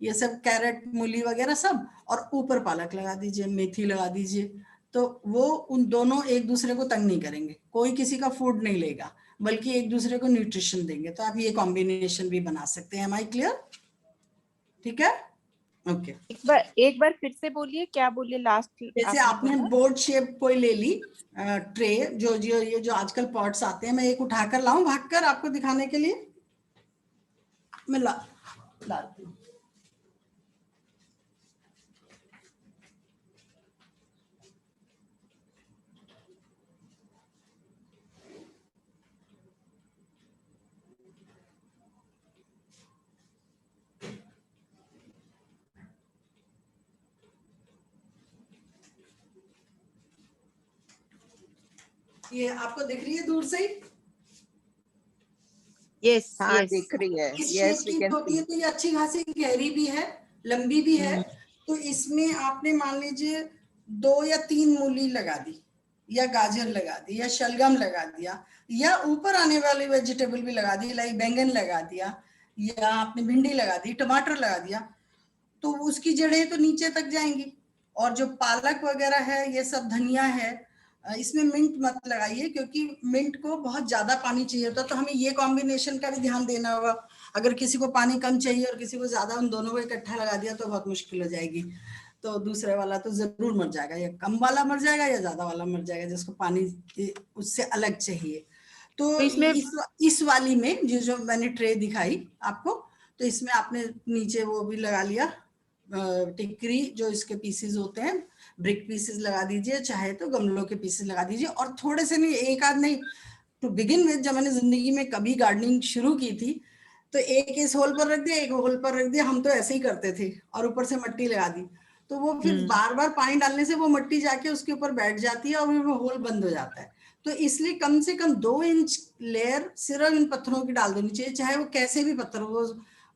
ये सब कैरेट, मूली वगैरह सब, और ऊपर पालक लगा दीजिए, मेथी लगा दीजिए, तो वो उन दोनों एक दूसरे को तंग नहीं करेंगे, कोई किसी का फूड नहीं लेगा, बल्कि एक दूसरे को न्यूट्रिशन देंगे। तो आप ये कॉम्बिनेशन भी बना सकते हैं। Am I clear? ठीक है। ओके। एक बार फिर से बोलिए, क्या बोलिए लास्ट? जैसे आपने बोर्ड शेप कोई ले ली ट्रे, जो ये जो आजकल पॉट्स आते हैं, मैं एक उठाकर लाऊं भागकर आपको दिखाने के लिए? मैं लाती हूँ। ये आपको दिख रही है दूर से ही? यस, हाँ यस दिख रही है। इस यस शेप वी की कैन होती है, सी। तो ये अच्छी खासी गहरी भी है, लंबी भी है। तो इसमें आपने मान लीजिए 2 या 3 मूली लगा दी, या गाजर लगा दी, या शलगम लगा दिया, या ऊपर आने वाली वेजिटेबल भी लगा दी, लाइक बैंगन लगा दिया, या आपने भिंडी लगा दी, टमाटर लगा दिया, तो उसकी जड़ें तो नीचे तक जाएंगी। और जो पालक वगैरह है, ये सब धनिया है, इसमें मिंट मत लगाइए, क्योंकि मिंट को बहुत ज्यादा पानी चाहिए होता है, तो हमें ये कॉम्बिनेशन का भी ध्यान देना होगा। अगर किसी को पानी कम चाहिए और किसी को ज्यादा, उन दोनों को इकट्ठा लगा दिया तो बहुत मुश्किल हो जाएगी, तो दूसरे वाला तो जरूर मर जाएगा, या कम वाला मर जाएगा या ज्यादा वाला मर जाएगा, जिसको पानी उससे अलग चाहिए। तो इसमें इस वाली में जो मैंने ट्रे दिखाई आपको, तो इसमें आपने नीचे वो भी लगा लिया, टिकरी जो इसके पीसेस होते हैं, ब्रिक पीसेस लगा दीजिए, चाहे तो गमलों के पीसेस लगा दीजिए, और थोड़े से नहीं, एक आध नहीं, टू बिगिन विद जब मैंने जिंदगी में कभी गार्डनिंग शुरू की थी, तो एक इस होल पर रख दिया, एक होल पर रख दिया, हम तो ऐसे ही करते थे, और ऊपर से मिट्टी लगा दी, तो वो फिर बार बार पानी डालने से वो मिट्टी जाके उसके ऊपर बैठ जाती है और वो होल बंद हो जाता है। तो इसलिए कम से कम 2 इंच लेयर सिर्फ इन पत्थरों की डाल देनी चाहिए, चाहे वो कैसे भी पत्थर,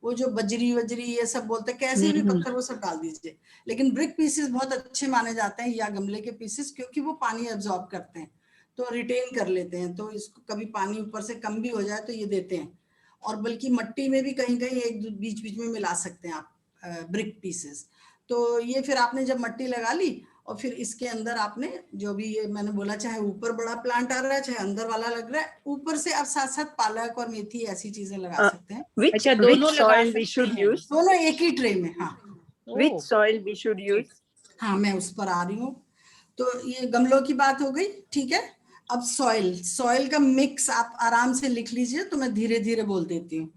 वो जो बजरी ये सब बोलते हैं, कैसे भी पत्थर वो सब डाल दीजिए। लेकिन ब्रिक पीसेस बहुत अच्छे माने जाते हैं, या गमले के पीसेस, क्योंकि वो पानी एब्जॉर्ब करते हैं, तो रिटेन कर लेते हैं, तो इसको कभी पानी ऊपर से कम भी हो जाए तो ये देते हैं। और बल्कि मट्टी में भी कहीं कहीं एक बीच बीच में मिला सकते हैं आप ब्रिक पीसेस। तो ये फिर आपने जब मट्टी लगा ली, और फिर इसके अंदर आपने जो भी ये मैंने बोला, चाहे ऊपर बड़ा प्लांट आ रहा है, चाहे अंदर वाला लग रहा है, ऊपर से आप साथ साथ पालक और मेथी ऐसी चीजें लगा सकते हैं। Which दोनों लगा soil we सकते should हैं। use? दोनों एक ही ट्रे में, हाँ। Which soil we should use? हाँ, मैं उस पर आ रही हूँ। तो ये गमलों की बात हो गई, ठीक है। अब सॉइल का मिक्स आप आराम से लिख लीजिए, तो मैं धीरे धीरे बोल देती हूँ।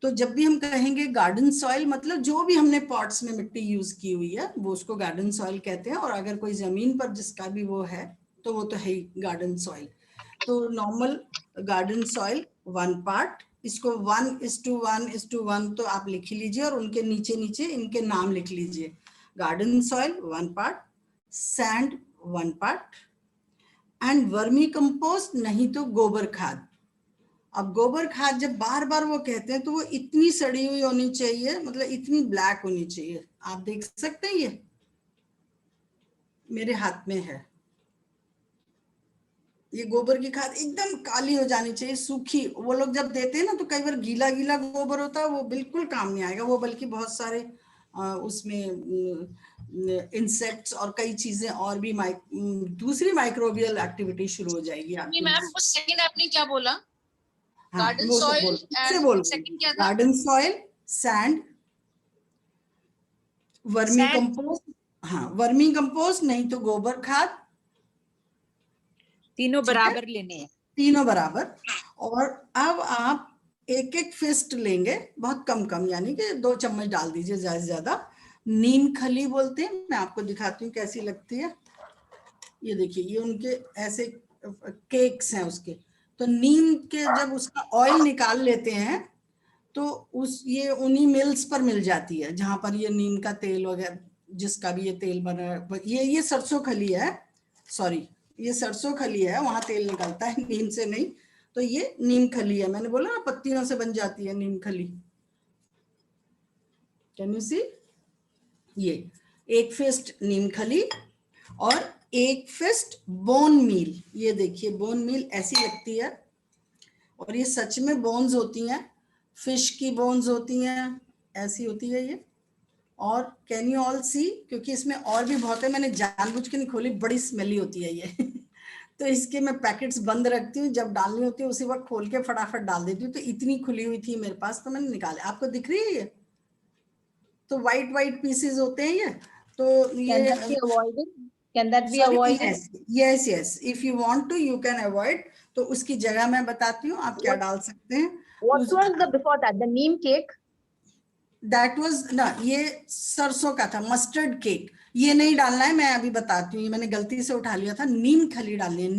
तो जब भी हम कहेंगे गार्डन सॉइल, मतलब जो भी हमने पॉट्स में मिट्टी यूज की हुई है वो उसको गार्डन सॉइल कहते हैं, और अगर कोई जमीन पर जिसका भी वो है तो वो तो है ही गार्डन सॉइल। तो नॉर्मल गार्डन सॉइल 1 पार्ट, इसको 1:1:1 तो आप लिख लीजिए, और उनके नीचे नीचे इनके नाम लिख लीजिए। Garden soil 1 part, sand 1 part, and vermi compost नहीं तो गोबर खाद। अब गोबर खाद जब बार बार वो कहते हैं, तो वो इतनी सड़ी हुई होनी चाहिए, मतलब इतनी ब्लैक होनी चाहिए। आप देख सकते हैं, ये मेरे हाथ में है, ये गोबर की खाद एकदम काली हो जानी चाहिए, सूखी। वो लोग जब देते हैं ना, तो कई बार गीला गीला गोबर होता है, वो बिल्कुल काम नहीं आएगा, वो बल्कि बहुत सारे उसमें इंसेक्ट्स और कई चीजें और भी दूसरी माइक्रोबियल एक्टिविटी शुरू हो जाएगी आपकी। मैम वो सेकंड आपने क्या बोला? हाँ, गार्डन वो सॉइल बोल सेकंड क्या था? Garden soil, sand, vermi compost, हाँ वर्मी कंपोस्ट नहीं तो गोबर खाद, तीनों बराबर लेने हैं, तीनों बराबर। और अब आप एक एक फिस्ट लेंगे, बहुत कम कम, यानी कि 2 चम्मच डाल दीजिए, ज्यादा से ज्यादा। नीम खली बोलते हैं, मैं आपको दिखाती हूँ कैसी लगती है। ये देखिए, ये उनके ऐसे केक्स हैं उसके। तो नीम के जब उसका ऑयल निकाल लेते हैं, तो ये उन्हीं मिल्स पर मिल जाती है, जहां पर ये नीम का तेल वगैरह, जिसका भी ये तेल बना, ये सरसों खली है, सॉरी ये सरसों खली है, वहां तेल निकलता है, नीम से नहीं। तो ये नीम खली है, मैंने बोला ना पत्तियों से बन जाती है नीम खली। कैन यू सी? ये 1 फिस्ट नीम खली और 1 फिस्ट बोन मील। ये देखिए, बोन मील ऐसी लगती है, और ये सच में बोन्स होती हैं, फिश की बोन्स होती हैं, ऐसी होती है ये। और कैन यू ऑल सी, क्योंकि इसमें और भी बहुत है, मैंने जानबूझ के नहीं खोली, बड़ी स्मेली होती है ये तो इसके मैं पैकेट्स बंद रखती हूँ, जब डालनी होती है उसी वक्त खोल के फटाफट डाल देती हूँ। तो इतनी खुली हुई थी मेरे पास, तो मैंने निकाले। आपको दिख रही है ये? तो वाइट वाइट पीसेस होते हैं ये, तो Can that be avoided? Can that be avoided? Yes yes, if you want to you can avoid. तो उसकी जगह मैं बताती हूँ आप क्या डाल सकते हैं। What was the before that? The neem cake? That was ना, ये सरसों का था, मस्टर्ड केक। ये नहीं डालना है, मैं अभी बताती हूँ, ये मैंने गलती से उठा लिया था। नीम खली डालनी है,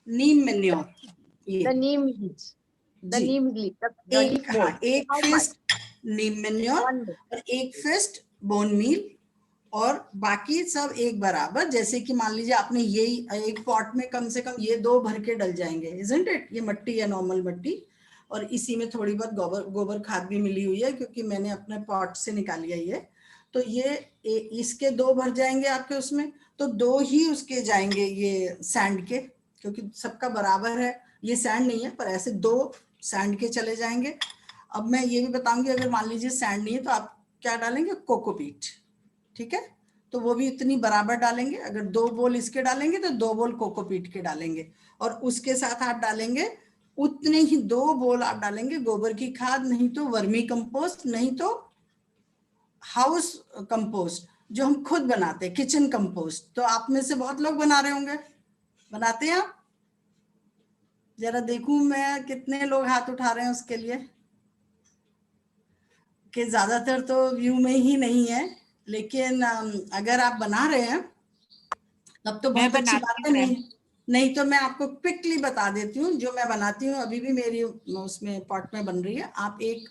neem manure. The neem leaves. The जी। neem leaf. The leaf mold. हाँ, एक How much? Fist neem manure One day. और एक फिस्ट बोन मील, और बाकी सब एक बराबर। जैसे कि मान लीजिए आपने यही एक पॉट में कम से कम ये 2 भर के डल जाएंगे, इजंट इट? ये मट्टी है, नॉर्मल मट्टी, और इसी में थोड़ी बहुत गोबर खाद भी मिली हुई है, क्योंकि मैंने अपने पॉट से निकाली है ये। तो ये इसके 2 भर जाएंगे आपके उसमें, तो 2 ही उसके जाएंगे ये सैंड के, क्योंकि सबका बराबर है। ये सैंड नहीं है, पर ऐसे 2 सैंड के चले जाएंगे। अब मैं ये भी बताऊंगी, अगर मान लीजिए सैंड नहीं है तो आप क्या डालेंगे? कोकोपीट, ठीक है? तो वो भी इतनी बराबर डालेंगे। अगर 2 बोल इसके डालेंगे तो 2 बोल कोकोपीट के डालेंगे, और उसके साथ आप डालेंगे उतने ही 2 बोल आप डालेंगे गोबर की खाद, नहीं तो वर्मी कंपोस्ट, नहीं तो हाउस कंपोस्ट जो हम खुद बनाते हैं, किचन कंपोस्ट। तो आप में से बहुत लोग बना रहे होंगे, बनाते हैं आप? जरा देखूं मैं कितने लोग हाथ उठा रहे हैं उसके लिए, कि ज्यादातर तो व्यू में ही नहीं है, लेकिन अगर आप बना रहे हैं तब तो बहुत अच्छी बात है। नहीं तो मैं आपको क्विकली बता देती हूँ जो मैं बनाती हूँ, अभी भी मेरी उसमें पॉट में बन रही है। आप एक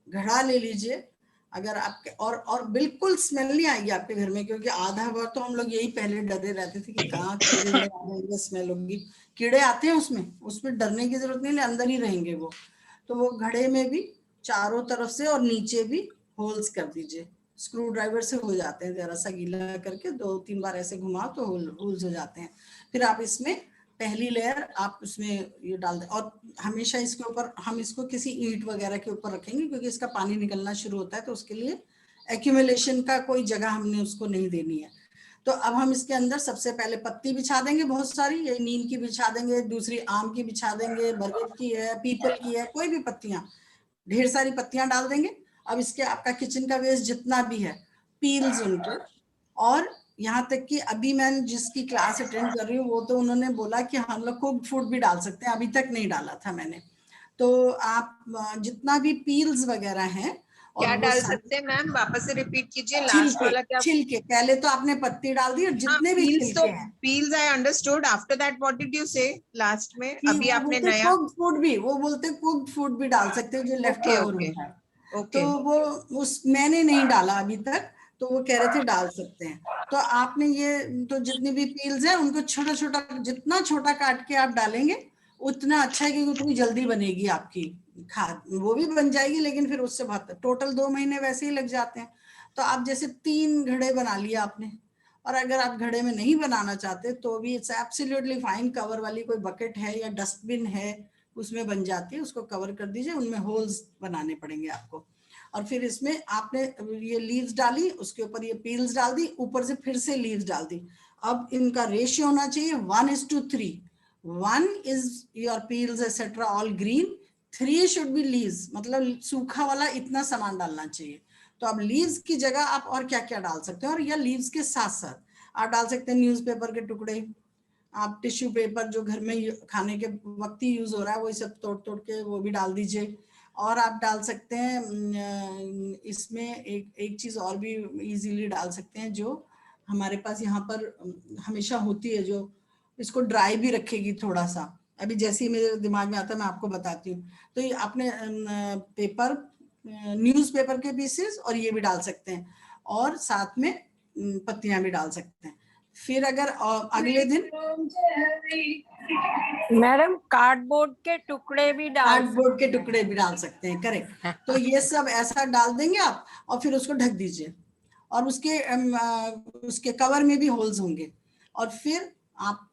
घड़ा ले लीजिए, अगर आपके और बिल्कुल स्मेल नहीं आएगी आपके घर में, क्योंकि आधा बार तो हम लोग यही पहले डरे रहते थे कि कहाँ कीड़े स्मेल होगी। कीड़े आते हैं उसमें डरने की जरूरत नहीं, अंदर ही रहेंगे वो। तो वो घड़े में भी चारों तरफ से और नीचे भी होल्स कर दीजिए, स्क्रू ड्राइवर से हो जाते हैं, जरा सा गीला करके 2-3 बार ऐसे घुमाओ तो होल्स हो जाते हैं। फिर आप इसमें पहली लेयर आप उसमें ये डाल दें, और हमेशा इसके ऊपर हम इसको किसी ईंट वगैरह के ऊपर रखेंगे, क्योंकि इसका पानी निकलना शुरू होता है, तो उसके लिए एक्यूमुलेशन का कोई जगह हमने उसको नहीं देनी है। तो अब हम इसके अंदर सबसे पहले पत्ती बिछा देंगे, बहुत सारी, ये नीम की बिछा देंगे, दूसरी आम की बिछा देंगे, बरगद की है, पीपल की है, कोई भी पत्तियां, ढेर सारी पत्तियां डाल देंगे। अब इसके आपका किचन का वेस्ट जितना भी है, पील्स उनके, और यहाँ तक कि अभी मैं जिसकी क्लास अटेंड कर रही हूँ वो तो उन्होंने बोला कि हम लोग कुक्ड फूड भी डाल सकते हैं, अभी तक नहीं डाला था मैंने। तो आप जितना भी पील्स वगैरह हैं, क्या डाल सकते हैं मैम? वापस से रिपीट कीजिए, लास्ट वाला क्या? छिलके। पहले तो आपने पत्ती डाल दी, और जितने भी छिलके हैं, peels I understood. After that what did you से लास्ट में? अभी आपने नया कुक्ड फूड भी, वो बोलते कुक्ड फूड भी डाल सकते हो जो लेफ्ट ओवर होता है। तो वो मैंने नहीं डाला अभी तक, तो वो कह रहे थे डाल सकते हैं। तो आपने ये तो जितनी भी पील्स है उनको छोटा छोटा, जितना छोटा काट के आप डालेंगे उतना अच्छा है, क्योंकि उतनी जल्दी बनेगी आपकी खाद, वो भी बन जाएगी, लेकिन फिर उससे बहुत टोटल 2 महीने वैसे ही लग जाते हैं। तो आप जैसे 3 घड़े बना लिया आपने, और अगर आप घड़े में नहीं बनाना चाहते तो भी इट्स एब्सोल्युटली फाइन, कवर वाली कोई बकेट है या डस्टबिन है उसमें बन जाती है, उसको कवर कर दीजिए, उनमें होल्स बनाने पड़ेंगे आपको। और फिर इसमें आपने ये लीव्स डाली, उसके ऊपर ये पील्स डाल दी, ऊपर से फिर से लीव्स डाल दी। अब इनका रेशियो होना चाहिए 1:3। 1 is your peels etc all green, 3 should be leaves, मतलब सूखा वाला इतना सामान डालना चाहिए। तो अब लीव्स की जगह आप और क्या क्या डाल सकते हैं, और या लीव्स के साथ साथ आप डाल सकते हैं न्यूज़पेपर के टुकड़े, आप टिश्यू पेपर जो घर में खाने के वक्त ही यूज हो रहा है वो सब तोड़ तोड़ के वो भी डाल दीजिए। और आप डाल सकते हैं इसमें एक चीज और भी इजीली डाल सकते हैं, जो हमारे पास यहाँ पर हमेशा होती है, जो इसको ड्राई भी रखेगी थोड़ा सा। अभी जैसे ही मेरे दिमाग में आता है मैं आपको बताती हूँ। तो ये आपने पेपर, न्यूज़पेपर के पीसेस और ये भी डाल सकते हैं, और साथ में पत्तियां भी डाल सकते हैं। फिर अगर अगले दिन मैडम कार्डबोर्ड के टुकड़े भी डाल सकते हैं, करेक्ट। तो ये सब ऐसा डाल देंगे आप, और फिर उसको ढक दीजिए, और उसके कवर में भी होल्स होंगे, और फिर आप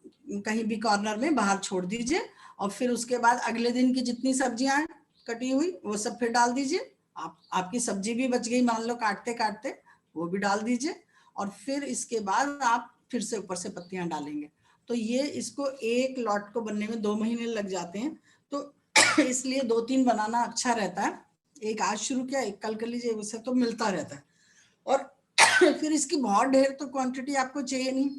कहीं भी कॉर्नर में बाहर छोड़ दीजिए। और फिर उसके बाद अगले दिन की जितनी सब्जियां कटी हुई वो सब फिर डाल दीजिए। आपकी सब्जी भी बच गई मान लो काटते काटते, वो भी डाल दीजिए। और फिर इसके बाद आप फिर से ऊपर से पत्तियां डालेंगे। तो ये इसको एक लॉट को बनने में 2 महीने लग जाते हैं, तो इसलिए 2-3 बनाना अच्छा रहता है। एक आज शुरू किया, एक कल कर लीजिए, उससे तो मिलता रहता है। और फिर इसकी बहुत ढेर तो क्वांटिटी आपको चाहिए नहीं।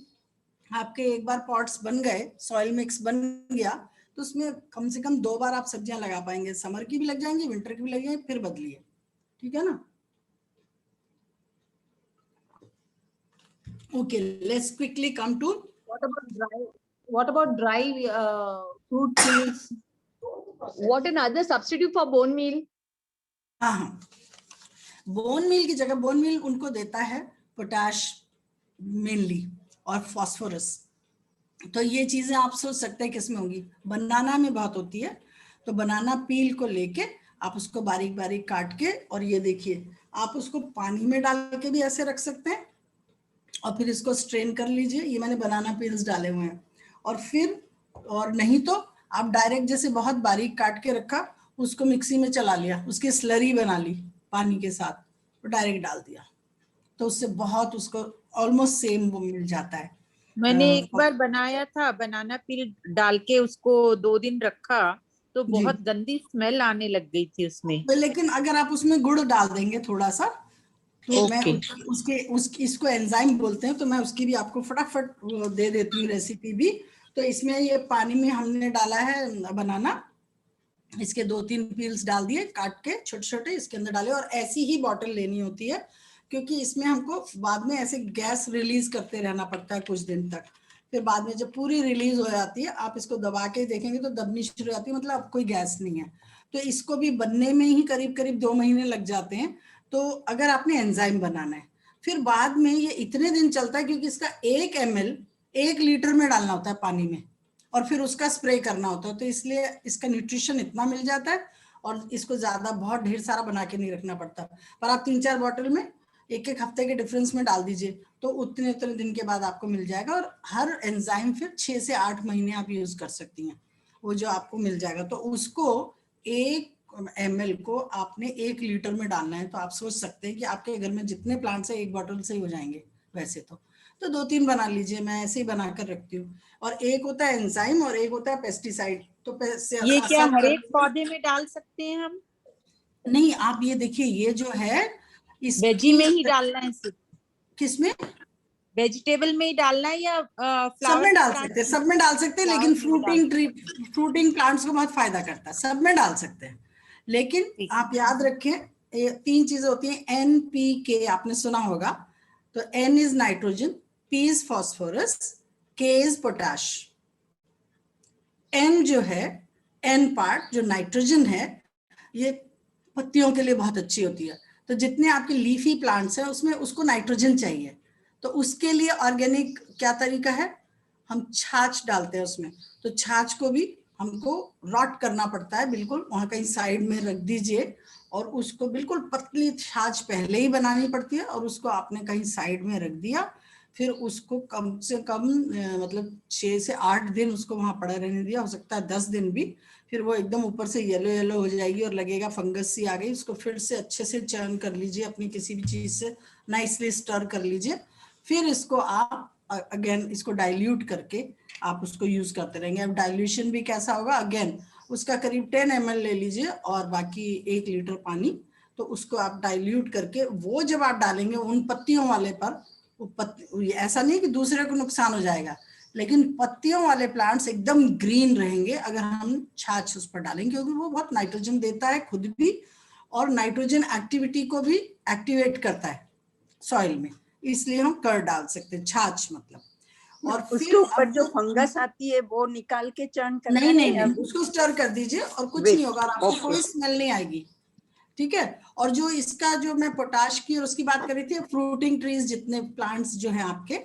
आपके एक बार पॉट्स बन गए, सॉइल मिक्स बन गया, तो उसमें कम से कम 2 बार आप सब्जियां लगा पाएंगे। समर की भी लग जाएंगी, विंटर की भी लग जाएंगी, फिर बदलिए, ठीक है ना। Okay, let's quickly come to What about dry fruit peels? What another substitute for bone meal? हाँ, बोन मील की जगह, बोन मील उनको देता है पोटाश मेनली और फास्फोरस। तो ये चीजें आप सोच सकते हैं किसमें होंगी, बनाना में बहुत होती है। तो बनाना पील को लेके आप उसको बारीक बारीक काट के, और ये देखिए आप उसको पानी में डाल के भी ऐसे रख सकते हैं और फिर इसको स्ट्रेन कर लीजिए। ये मैंने बनाना पील्स डाले हुए हैं। और फिर, और नहीं तो आप डायरेक्ट जैसे बहुत बारीक काट के रखा, उसको मिक्सी में चला लिया, उसकी स्लरी बना ली पानी के साथ, तो डायरेक्ट डाल दिया, तो उससे बहुत उसको ऑलमोस्ट सेम वो मिल जाता है। मैंने एक बार बनाया था, बनाना पील डाल के उसको 2 दिन रखा तो बहुत गंदी स्मेल आने लग गई थी उसमें। लेकिन अगर आप उसमें गुड़ डाल देंगे थोड़ा सा, तो मैं उसकी इसको एंजाइम बोलते हैं, तो मैं उसकी भी आपको फटाफट दे देती हूँ रेसिपी भी। तो इसमें ये पानी में हमने डाला है बनाना, इसके 2-3 पील्स डाल दिए काट के छोटे छोटे, इसके अंदर डाले। और ऐसी ही बॉटल लेनी होती है, क्योंकि इसमें हमको बाद में ऐसे गैस रिलीज करते रहना पड़ता है कुछ दिन तक। फिर बाद में जब पूरी रिलीज हो जाती है, आप इसको दबा के देखेंगे तो दबनी शुरू हो जाती है, मतलब अब कोई गैस नहीं है। तो इसको भी बनने में ही करीब करीब 2 महीने लग जाते हैं। तो अगर आपने एंजाइम बनाना है, फिर बाद में ये इतने दिन चलता है, क्योंकि इसका 1 ml 1 लीटर में डालना होता है पानी में, और फिर उसका स्प्रे करना होता है। तो इसलिए इसका न्यूट्रिशन इतना मिल जाता है, और इसको ज्यादा बहुत ढेर सारा बना के नहीं रखना पड़ता। पर आप 3-4 बॉटल में 1-1 हफ्ते के डिफरेंस में डाल दीजिए, तो उतने उतने दिन के बाद आपको मिल जाएगा। और हर एंजाइम फिर 6 से 8 महीने आप यूज कर सकती हैं, वो जो आपको मिल जाएगा। तो उसको 1 ml को आपने 1 लीटर में डालना है। तो आप सोच सकते हैं कि आपके घर में जितने प्लांट्स है 1 बॉटल से ही हो जाएंगे वैसे तो 2-3 बना लीजिए, मैं ऐसे ही बना कर रखती हूँ। और एक होता है एंजाइम और एक होता है पेस्टिसाइड। तो ये क्या हर एक पौधे में डाल सकते हैं हम? नहीं, आप ये देखिए, ये जो है इस वेजी में ही डालना है सिर्फ? किसमें? वेजिटेबल में ही डालना है या सब में डाल सकते हैं, सब में डाल सकते हैं, लेकिन फ्रूटिंग प्लांट्स को बहुत फायदा करता है, सब में डाल सकते हैं। लेकिन आप याद रखें, 3 चीजें होती हैं। NPK आपने सुना होगा। तो N is nitrogen, P is phosphorus, K is potash. N जो है, N पार्ट जो नाइट्रोजन है, ये पत्तियों के लिए बहुत अच्छी होती है। तो जितने आपके लीफी प्लांट्स हैं उसमें उसको नाइट्रोजन चाहिए। तो उसके लिए ऑर्गेनिक क्या तरीका है, हम छाछ डालते हैं उसमें। तो छाछ को भी हमको रॉट करना पड़ता है, बिल्कुल वहां कहीं साइड में रख दीजिए, और उसको बिल्कुल पतली छाछ पहले ही बनानी पड़ती है, और उसको आपने कहीं साइड में रख दिया। फिर उसको कम से कम मतलब 6 से 8 दिन उसको वहां पड़ा रहने दिया, हो सकता है 10 दिन भी। फिर वो एकदम ऊपर से येलो येलो हो जाएगी और लगेगा फंगस सी आ गई। उसको फिर से अच्छे से चर्न कर लीजिए, अपनी किसी भी चीज से नाइसली स्टर कर लीजिए। फिर इसको आप अगेन इसको डाइल्यूट करके आप उसको यूज करते रहेंगे। अब डाइल्यूशन भी कैसा होगा, अगेन उसका करीब 10 ml ले लीजिए और बाकी 1 लीटर पानी। तो उसको आप डाइल्यूट करके वो जब आप डालेंगे उन पत्तियों वाले पर, ऐसा नहीं कि दूसरे को नुकसान हो जाएगा, लेकिन पत्तियों वाले प्लांट्स एकदम ग्रीन रहेंगे अगर हम छाछ उस पर डालेंगे, क्योंकि वो बहुत नाइट्रोजन देता है खुद भी, और नाइट्रोजन एक्टिविटी को भी एक्टिवेट करता है सॉइल में। इसलिए हम कर डाल सकते हैं छाछ मतलब। और उसके ऊपर जो फंगस आती है वो निकाल के चर्न करना नहीं, उसको स्टर कर दीजिए और कुछ नहीं होगा, आपको कोई स्मेल नहीं आएगी, ठीक है। और जो इसका जो मैं पोटाश की और उसकी बात कर रही थी, फ्रूटिंग ट्रीज जितने प्लांट्स जो हैं आपके,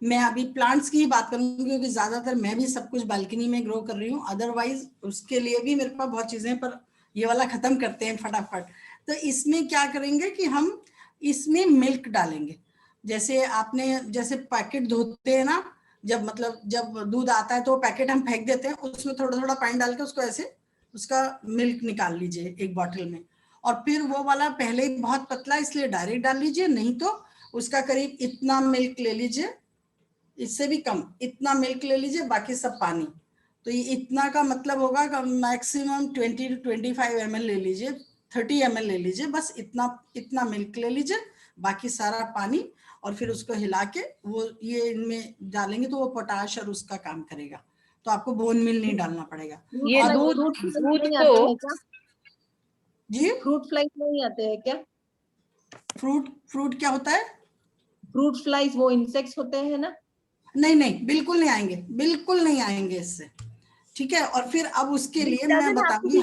मैं अभी प्लांट्स की ही बात करूंगी क्योंकि ज्यादातर मैं भी सब कुछ बालकनी में ग्रो कर रही हूँ। अदरवाइज उसके लिए भी मेरे पास बहुत चीजें, पर ये वाला खत्म करते हैं फटाफट। तो इसमें क्या करेंगे कि हम इसमें मिल्क डालेंगे। जैसे आपने जैसे पैकेट धोते हैं ना, जब मतलब जब दूध आता है तो पैकेट हम फेंक देते हैं, उसमें थोड़ा थोड़ा पानी डाल के उसको ऐसे उसका मिल्क निकाल लीजिए 1 बॉटल में। और फिर वो वाला पहले ही बहुत पतला इसलिए डायरेक्ट डाल लीजिए, नहीं तो उसका करीब इतना मिल्क ले लीजिए, इससे भी कम इतना मिल्क ले लीजिए, बाकी सब पानी। तो ये इतना का मतलब होगा कि मैक्सिमम 20 to 25 ml ले लीजिए, 30 ml ले लीजिए, बस इतना मिल्क ले लीजिए, बाकी सारा पानी, और फिर उसको हिला के वो ये इनमें डालेंगे तो वो पोटाश और उसका काम करेगा। तो आपको बोन मिल नहीं डालना पड़ेगा। ये और दूध नहीं को आते हैं क्या? जी फ्रूट फ्लाइज नहीं आते हैं क्या? फ्रूट क्या होता है? फ्रूट फ्लाइज वो इंसेक्ट्स होते हैं ना? नहीं नहीं, बिल्कुल नहीं आएंगे, बिल्कुल नहीं आएंगे इससे। ठीक है, और फिर अब उसके लिए मैं बताऊंगी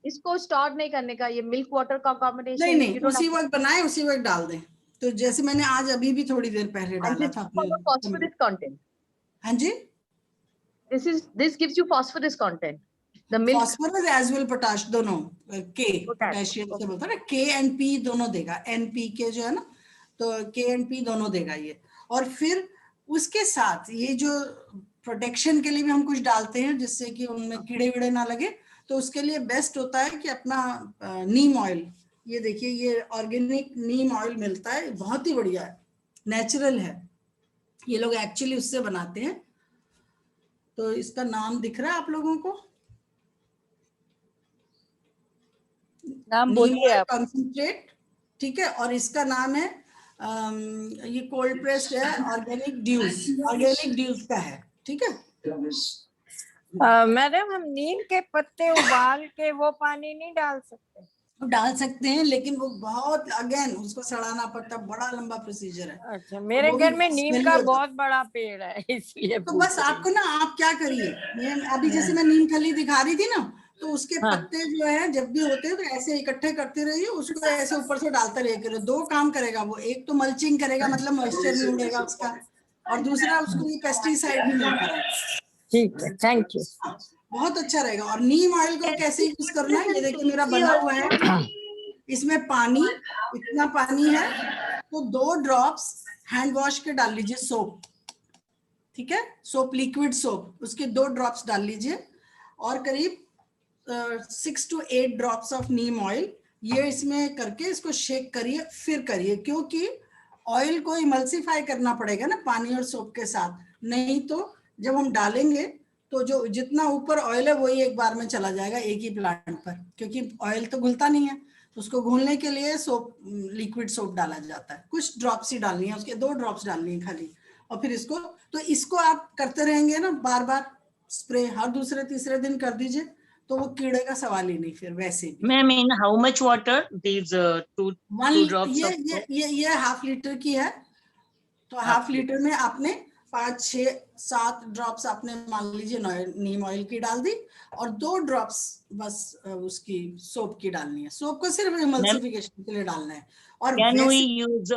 इसको स्टोर नहीं करने का, ये मिल्क वाटर का कॉम्बिनेशन नहीं नहीं, उसी वक्त बनाए उसी वक्त डाल दें। तो जैसे मैंने आज अभी भी थोड़ी देर पहले डाला था phosphorus content. हाँ जी, This gives you phosphorus content. The milk. Phosphorus as well potash, दोनों के पोटेशियम से बोलता है ना, के एंड पी दोनों देगा, NPK जो है ना, तो के एंड पी दोनों देगा ये। और फिर उसके साथ ये जो प्रोटेक्शन के लिए भी हम कुछ डालते हैं जिससे कि उनमें कीड़े वीड़े ना लगे, तो उसके लिए बेस्ट होता है कि अपना नीम ऑयल, ये देखिए ये ऑर्गेनिक नीम ऑयल मिलता है, बहुत ही बढ़िया है, नेचुरल है, ये लोग एक्चुअली उससे बनाते हैं। तो इसका नाम दिख रहा है आप लोगों को? नाम बोलिए आप। कंसंट्रेट, ठीक है, और इसका नाम है ये कोल्ड प्रेस्ड है, ऑर्गेनिक ड्यूज का है, ठीक है। मैडम हम नीम के पत्ते उबाल के वो पानी नहीं डाल सकते? डाल सकते हैं, लेकिन वो बहुत अगेन उसको सड़ाना पड़ता है, बड़ा लंबा प्रोसीजर है। अच्छा, मेरे घर में नीम का बहुत बड़ा पेड़ है इसलिए तो बस आपको ना, आप क्या करिए, अभी जैसे मैं नीम खली दिखा रही थी ना, तो उसके पत्ते जो है जब भी होते हैं तो ऐसे इकट्ठे करते रहिए, उसको ऐसे ऊपर से डालते रहिए। दो काम करेगा वो, एक तो मल्चिंग करेगा, मतलब मॉइस्चर नहीं उड़ेगा उसका, और दूसरा उसको ये पेस्टिसाइड भी मिलता है। ठीक है, थैंक यू। बहुत अच्छा रहेगा। और नीम ऑयल को कैसे यूज करना है, ये देखिए मेरा बना हुआ है, इसमें पानी, इतना पानी है तो 2 ड्रॉप्स हैंड वॉश के डाल लीजिए, सोप, ठीक है, सोप, लिक्विड सोप, उसके 2 ड्रॉप्स डाल लीजिए, और करीब 6 to 8 drops of Neem oil, ये इसमें करके इसको शेक करिए, फिर करिए, क्योंकि ऑयल को इमल्सिफाई करना पड़ेगा ना पानी और सोप के साथ, नहीं तो जब हम डालेंगे तो जो जितना ऊपर ऑयल है वही एक बार में चला जाएगा एक ही प्लांट पर, क्योंकि ऑयल तो घुलता नहीं है, तो उसको घुलने के लिए सोप, लिक्विड सोप डाला जाता है। कुछ ड्रॉप्स ही डालनी है, उसके 2 ड्रॉप्स डालनी है खाली, और फिर इसको आप करते रहेंगे ना, बार बार स्प्रे, हर दूसरे तीसरे दिन कर दीजिए, तो वो कीड़े का सवाल ही नहीं फिर वैसे भी। Ma'am, in how much water these two drops of soap? ये ½ लीटर की है, तो ½ लीटर में आपने 5, 6, 7 ड्रॉप्स आपने मान लीजिए नीम ऑयल की डाल दी, और 2 ड्रॉप्स बस उसकी सोप की डालनी है। सोप को सिर्फ इमल्सिफिकेशन के लिए डालना है। और can we use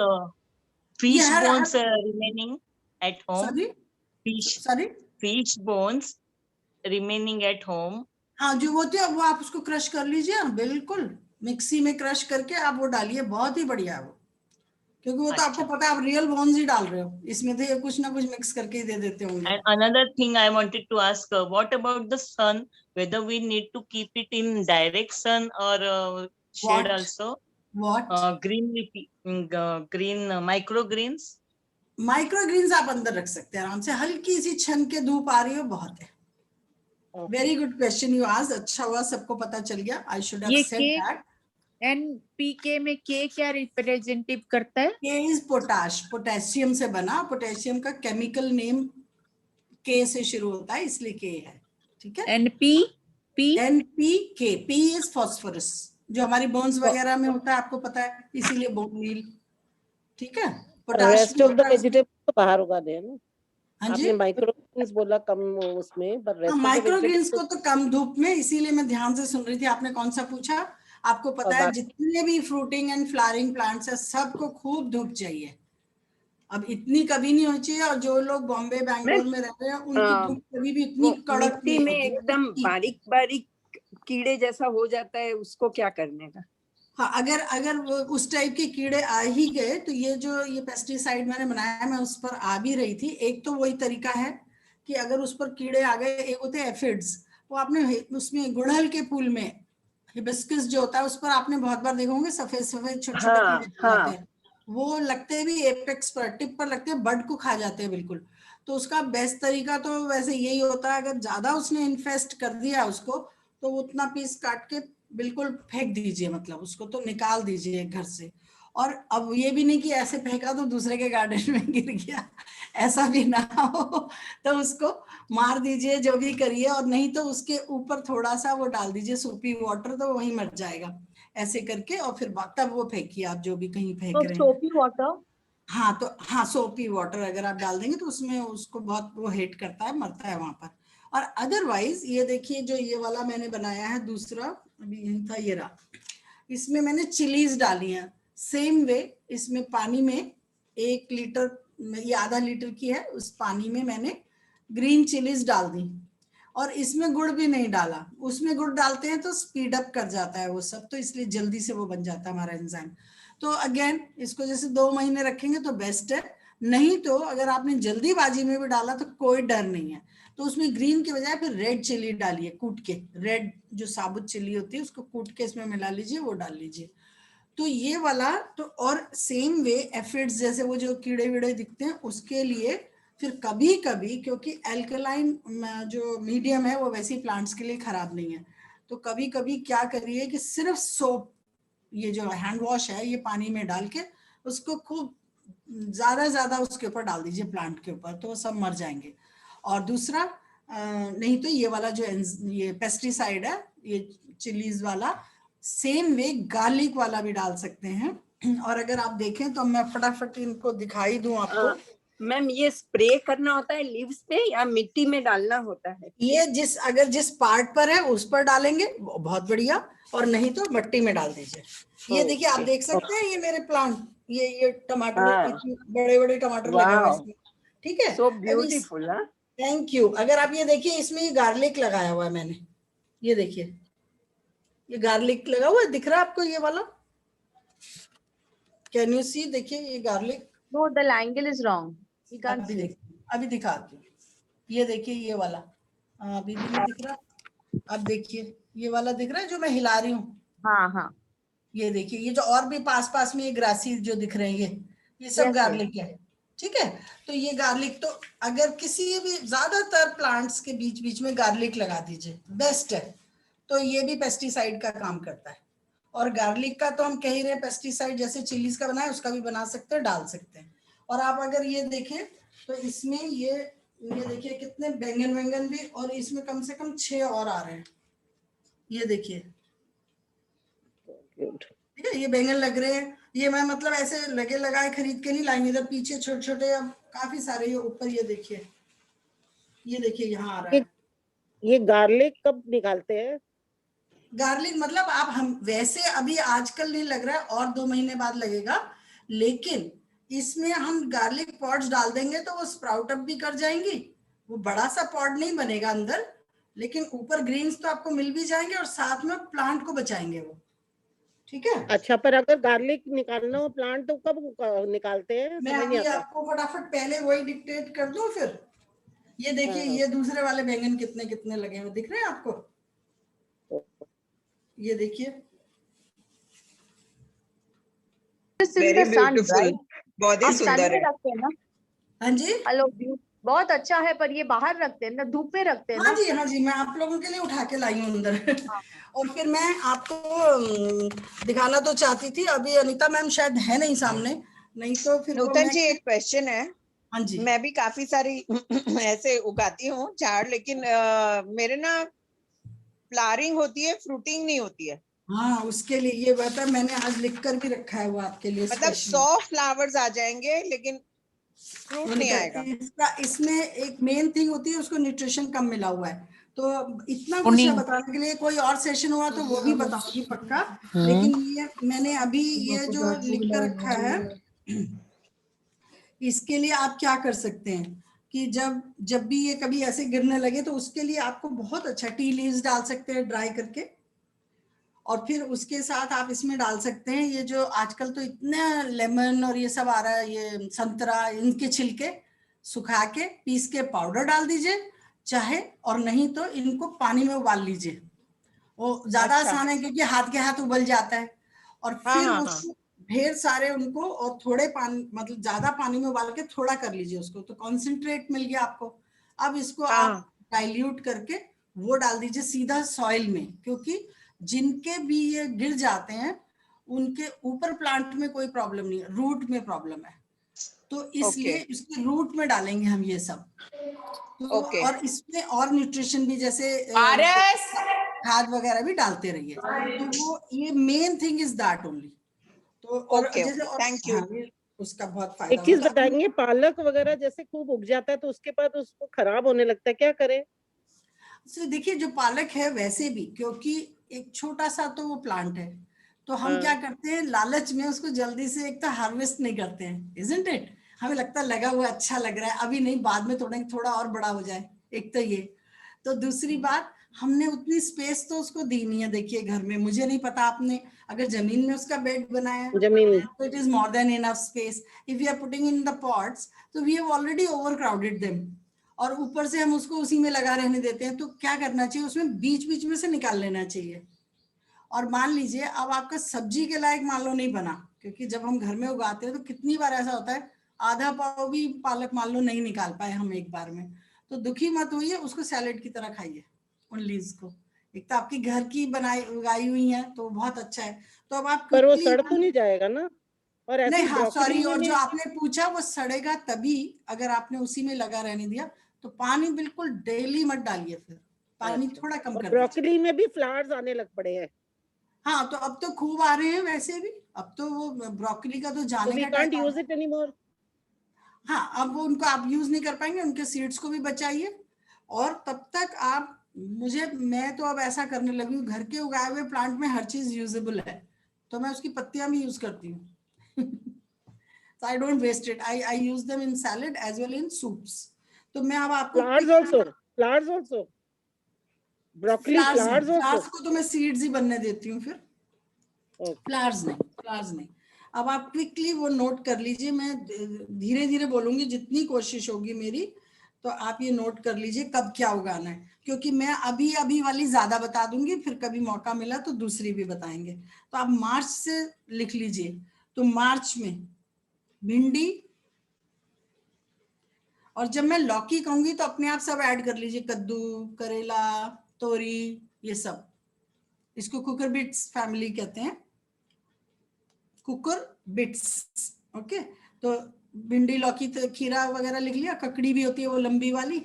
fish bones remaining at home? Sorry? Fish bones remaining at home. हाँ, जो होते हैं वो आप उसको क्रश कर लीजिए, बिल्कुल मिक्सी में क्रश करके आप वो डालिए, बहुत ही बढ़िया है वो, क्योंकि वो तो आपको पता है आप रियल बोन्स ही डाल रहे हो, इसमें तो ये कुछ ना कुछ मिक्स करके ही दे देते होंगे। And another thing I wanted to ask, what about the sun? Whether we need to keep it in direct sun or shade also? What? Green microgreens. Microgreens आप अंदर रख सकते हैं आराम से, हल्की सी छन के धूप आ रही हो, बहुत है। Very good question you asked, अच्छा हुआ सबको पता चल गया। I should have said that. NPK में K क्या रिप्रेजेंटिव करता है? K इज पोटाश, पोटेशियम से बना, पोटेशियम का केमिकल नेम K से शुरू होता है, इसलिए K है, ठीक है। NPK, P इज फॉस्फोरस, जो हमारी बोन्स वगैरह में होता है, आपको पता है, इसीलिए बोन मील, ठीक है। रेस्ट ऑफ द वेजिटेबल तो बाहर उगा दे ना। हाँ जी, आपने माइक्रोग्रीन्स बोला कम उसमें, पर रेस्ट माइक्रोग्रीन्स को तो कम धूप में, इसीलिए मैं ध्यान से सुन रही थी, आपने कौन सा पूछा। आपको पता है जितने भी फ्रूटिंग एंड फ्लावरिंग प्लांट्स है, सबको खूब धूप चाहिए। अब इतनी कभी नहीं होनी चाहिए, और जो लोग बॉम्बे बैंगलोर में रह रहे हैं उनकी धूप कभी भी इतनी कड़क मिट्टी में एकदम बारीक बारीक कीड़े जैसा हो जाता है, उसको क्या करने का? हाँ, अगर वो उस टाइप के कीड़े आ ही गए तो ये जो ये पेस्टिसाइड मैंने बनाया, मैं उस पर आ भी रही थी। एक तो वही तरीका है कि अगर उस पर कीड़े आ गए, एक होते हैं एफिड्स, वो आपने उसमें गुड़हल के फूल में हिबिस्कस जो होता है उस पर आपने बहुत बार देखा होंगे, सफेद सफेद छोटे छोटे कीड़े होते हैं, वो लगते भी एपेक्स पर, टिप पर लगते हैं, बड को खा जाते हैं बिल्कुल। तो उसका बेस्ट तरीका तो वैसे यही होता है, अगर ज्यादा उसने इन्फेस्ट कर दिया उसको, तो उतना पीस काट के बिल्कुल फेंक दीजिए, मतलब उसको तो निकाल दीजिए घर से। और अब ये भी नहीं कि ऐसे फेंका तो दूसरे के गार्डन में गिर गया, ऐसा भी ना हो, तो उसको मार दीजिए, जो भी करिए, और नहीं तो उसके ऊपर थोड़ा सा वो डाल दीजिए सोपी वाटर, तो वही मर जाएगा ऐसे करके, और फिर तब वो फेंकिए आप जो भी कहीं फेंक तो रहे हैं। सोपी वाटर, हाँ तो हाँ, सोपी वाटर अगर आप डाल देंगे तो उसमें उसको बहुत वो हिट करता है, मरता है वहां पर। और अदरवाइज ये देखिए जो ये वाला मैंने बनाया है दूसरा, अभी यही था, ये रहा, इसमें मैंने चिलीज डाली हैं सेम वे। इसमें पानी में 1 लीटर, ये आधा लीटर की है, उस पानी में मैंने ग्रीन चिलीज डाल दी, और इसमें गुड़ भी नहीं डाला। उसमें गुड़ डालते हैं तो स्पीड अप कर जाता है वो सब, तो इसलिए जल्दी से वो बन जाता है हमारा एंजाइम। तो अगेन इसको जैसे 2 महीने रखेंगे तो बेस्ट है, नहीं तो अगर आपने जल्दीबाजी में भी डाला तो कोई डर नहीं है, तो उसमें ग्रीन की बजाय फिर रेड चिली डालिए, कूट के, रेड जो साबुत चिली होती है उसको कूट के इसमें मिला लीजिए, वो डाल लीजिए। तो ये वाला तो, और सेम वे एफिड्स जैसे वो जो कीड़े वीड़े दिखते हैं उसके लिए, फिर कभी कभी क्योंकि एल्कलाइन जो मीडियम है वो वैसे ही प्लांट्स के लिए खराब नहीं है, तो कभी कभी क्या करिए कि सिर्फ सोप, ये जो हैंड वॉश है, ये पानी में डाल के उसको खूब ज्यादा उसके ऊपर डाल दीजिए प्लांट के ऊपर, तो वो सब मर जाएंगे। और दूसरा नहीं तो ये वाला जो ये पेस्टिसाइड है, ये चिलीज वाला, सेम वे गार्लिक वाला भी डाल सकते हैं। और अगर आप देखें तो मैं फटाफट इनको दिखाई दूं आपको। मैम ये स्प्रे करना होता है लीव्स पे या मिट्टी में डालना होता है? ये अगर जिस पार्ट पर है उस पर डालेंगे बहुत बढ़िया, और नहीं तो मिट्टी में डाल दीजिए। ये देखिए आप देख सकते हैं, ये मेरे प्लांट, ये टमाटर, इतने बड़े बड़े टमाटर लगे हुए हैं, ठीक है, सो ब्यूटीफुल। Thank you. अगर आप ये देखिए, इसमें ये गार्लिक लगाया हुआ है मैंने, ये देखिए ये गार्लिक लगा हुआ है, दिख रहा है आपको ये वाला? Can you see? देखिए ये garlic. No, the angle is wrong, we can't see. अभी दिखाती हूँ, ये देखिए ये वाला, अभी भी नहीं दिख रहा, अब देखिए ये वाला दिख रहा है जो मैं हिला रही हूँ। हाँ हाँ, ये देखिए, ये जो और भी पास में ये ग्रासी जो दिख रहे हैं, ये सब गार्लिक है, ठीक है। तो ये गार्लिक, तो अगर किसी भी, ज्यादातर प्लांट्स के बीच बीच में गार्लिक लगा दीजिए, बेस्ट है। तो ये भी पेस्टिसाइड का काम करता है, और गार्लिक का तो हम कह ही रहे हैं पेस्टिसाइड, जैसे चिलीज का बनाए उसका भी बना सकते हैं, डाल सकते हैं। और आप अगर ये देखें तो इसमें ये देखिए कितने बैंगन भी, और इसमें कम से कम 6 और आ रहे हैं, ये देखिए, ठीक है, ये बैंगन लग रहे हैं। ये मैं मतलब ऐसे लगे लगाए खरीद के नहीं लाएंगे, इधर पीछे छोटे छोटे अब काफी सारे, ये ऊपर ये देखिए यहाँ आ रहा है। ये गार्लिक कब निकालते हैं? गार्लिक मतलब आप, हम वैसे अभी आजकल नहीं लग रहा है, और 2 महीने बाद लगेगा, लेकिन इसमें हम गार्लिक पॉट्स डाल देंगे तो वो स्प्राउट अप भी कर जाएंगी। वो बड़ा सा पॉट नहीं बनेगा अंदर, लेकिन ऊपर ग्रीन्स तो आपको मिल भी जाएंगे, और साथ में प्लांट को बचाएंगे वो, ठीक है। अच्छा, पर अगर गार्लिक निकालना हो प्लांट तो कब निकालते हैं? मैं अभी आपको फटाफट पहले वही डिक्टेट कर दूं फिर। ये देखिए ये दूसरे वाले बैंगन कितने कितने लगे हुए दिख रहे हैं आपको, ये देखिए, वेरी ब्यूटीफुल, बहुत ही सुंदर है। रखते हैं ना? हाँ जी, हेलो, बहुत अच्छा है, पर ये बाहर रखते हैं ना, धूप में रखते हैं ना? हाँ जी, मैं आप लोगों के लिए उठा के लाई हूँ अंदर। और फिर मैं आपको दिखाना तो चाहती थी, अभी अनीता मैम शायद है नहीं सामने, नहीं तो फिर नूतन जी एक क्वेश्चन है। हाँ जी, मैं भी काफी सारी ऐसे उगाती हूँ झाड़, लेकिन मेरे ना फ्लावरिंग होती है, फ्रूटिंग नहीं होती है। हाँ, उसके लिए ये बात है, मैंने आज लिख कर भी रखा है वो आपके लिए, मतलब 100 फ्लावर्स आ जाएंगे लेकिन फ्रूट नहीं आएगा। इसमें एक मेन थिंग होती है, उसको न्यूट्रिशन कम मिला हुआ है। तो इतना कुछ है बताने के लिए, कोई और सेशन हुआ तो वो भी बताऊंगी पक्का, लेकिन ये मैंने अभी ये जो लिख कर रखा है, इसके लिए आप क्या कर सकते हैं कि जब भी ये कभी ऐसे गिरने लगे तो उसके लिए आपको बहुत अच्छा टी लीव्स डाल सकते हैं ड्राई करके, और फिर उसके साथ आप इसमें डाल सकते हैं ये जो आजकल तो इतना लेमन और ये सब आ रहा है, ये संतरा, इनके छिलके सुखा के पीस के पाउडर डाल दीजिए चाहे, और नहीं तो इनको पानी में उबाल लीजिए, वो ज्यादा आसान है क्योंकि हाथ के हाथ उबल जाता है। और फिर उसको ढेर सारे उनको, और थोड़े पानी, मतलब ज्यादा पानी में उबाल के थोड़ा कर लीजिए उसको, तो कॉन्सेंट्रेट मिल गया आपको। अब इसको आप डाइल्यूट करके वो डाल दीजिए सीधा सॉइल में, क्योंकि जिनके भी ये गिर जाते हैं उनके ऊपर प्लांट में कोई प्रॉब्लम नहीं है, रूट में प्रॉब्लम है, तो इसलिए इसके रूट में डालेंगे हम ये सब। तो और इसमें और न्यूट्रिशन भी जैसे खाद वगैरह भी डालते रहिए, तो वो ये main thing is that only. तो और जैसे थैंक यू, उसका बहुत फायदा। एक चीज बताएंगे, पालक वगैरह जैसे खूब उग जाता है तो उसके बाद उसको खराब होने लगता है, क्या करें? देखिए जो पालक है वैसे भी, क्योंकि एक छोटा सा तो वो प्लांट है, तो हम क्या करते हैं लालच में उसको जल्दी से एक तो हार्वेस्ट नहीं करते हैं, इजंट इट? हमें लगता है लगा हुआ अच्छा लग रहा है, अभी नहीं, बाद में थोड़ा और बड़ा हो जाए, एक तो ये। तो दूसरी बात, हमने उतनी स्पेस तो उसको दी नहीं है। देखिए घर में, मुझे नहीं पता आपने अगर जमीन में उसका बेड बनाया तो it is more than enough space. If you are putting in the pots तो we have already overcrowded them, और ऊपर से हम उसको उसी में लगा रहने देते हैं। तो क्या करना चाहिए, उसमें बीच बीच में से निकाल लेना चाहिए। और मान लीजिए अब आपका सब्जी के लायक मान लो नहीं बना, क्योंकि जब हम घर में उगाते हैं तो कितनी बार ऐसा होता है आधा पाव भी पालक मान लो नहीं निकाल पाए हम एक बार में, तो दुखी मत होइए, उसको सैलेड की तरह खाइए उन लीव्स को। एक तो आपकी घर की बनाई उगाई हुई है तो बहुत अच्छा है। तो अब आप पर वो सड़ तो नहीं जाएगा ना? और ऐसे नहीं, हाँ सॉरी, और में जो आपने पूछा वो सड़ेगा तभी अगर आपने उसी में लगा रहने दिया। तो पानी बिल्कुल डेली मत डालिए, फिर पानी थोड़ा कम कर दीजिए। ब्रोकली में भी फ्लावर्स आने लग पड़े हैं। हाँ, तो अब तो खूब आ रहे हैं वैसे भी, अब तो वो ब्रोकली का तो जाने का टाइम यूज इट एनीमोर। हाँ, अब वो उनको आप यूज नहीं कर पाएंगे, उनके सीड्स को भी बचाइए। और तब तक आप मैं तो अब ऐसा करने लगी हूँ, घर के उगाए हुए प्लांट में हर चीज यूजेबल है, तो मैं उसकी पत्तियां भी यूज करती हूँ। So I don't waste it. I use them in salad as well in soups. तो मैं अब आपको flowers also broccoli flowers को तो मैं सीड्स ही बनने देती हूँ फिर, फ्लावर्स नहीं। अब आप क्विकली वो नोट कर लीजिए, मैं धीरे धीरे बोलूंगी जितनी कोशिश होगी मेरी, तो आप ये नोट कर लीजिए कब क्या उगाना है, क्योंकि मैं अभी वाली ज्यादा बता दूंगी, फिर कभी मौका मिला तो दूसरी भी बताएंगे। तो आप मार्च से लिख लीजिए। तो मार्च में भिंडी, और जब मैं लौकी कहूंगी तो अपने आप सब ऐड कर लीजिए, कद्दू, करेला, तोरी, ये सब। इसको कुकर बिट्स फैमिली कहते हैं, कुकर बिट्स। ओके, तो भिंडी, लौकी, तो खीरा वगैरह लिख लिया, ककड़ी भी होती है वो लंबी वाली।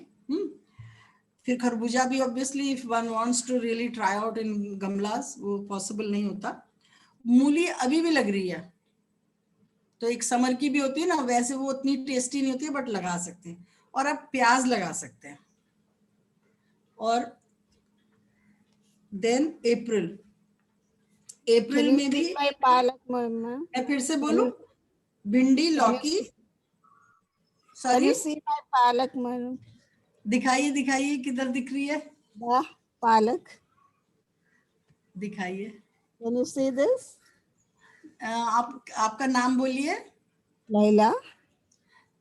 फिर खरबूजा भी, obviously if one wants to really try out in गमलास, वो पॉसिबल नहीं होता। मूली अभी भी लग रही है, तो एक समर की भी होती है ना, वैसे वो उतनी टेस्टी नहीं होती है, बट लगा सकते हैं। और आप प्याज लगा सकते हैं। और देन अप्रैल में भी पालक, मैं फिर से बोलूं, भिंडी, लौकी, सॉरी पालक, दिखाइए किधर दिख रही है पालक, दिखाइए। Can you see this? आपका नाम बोलिए। लैला।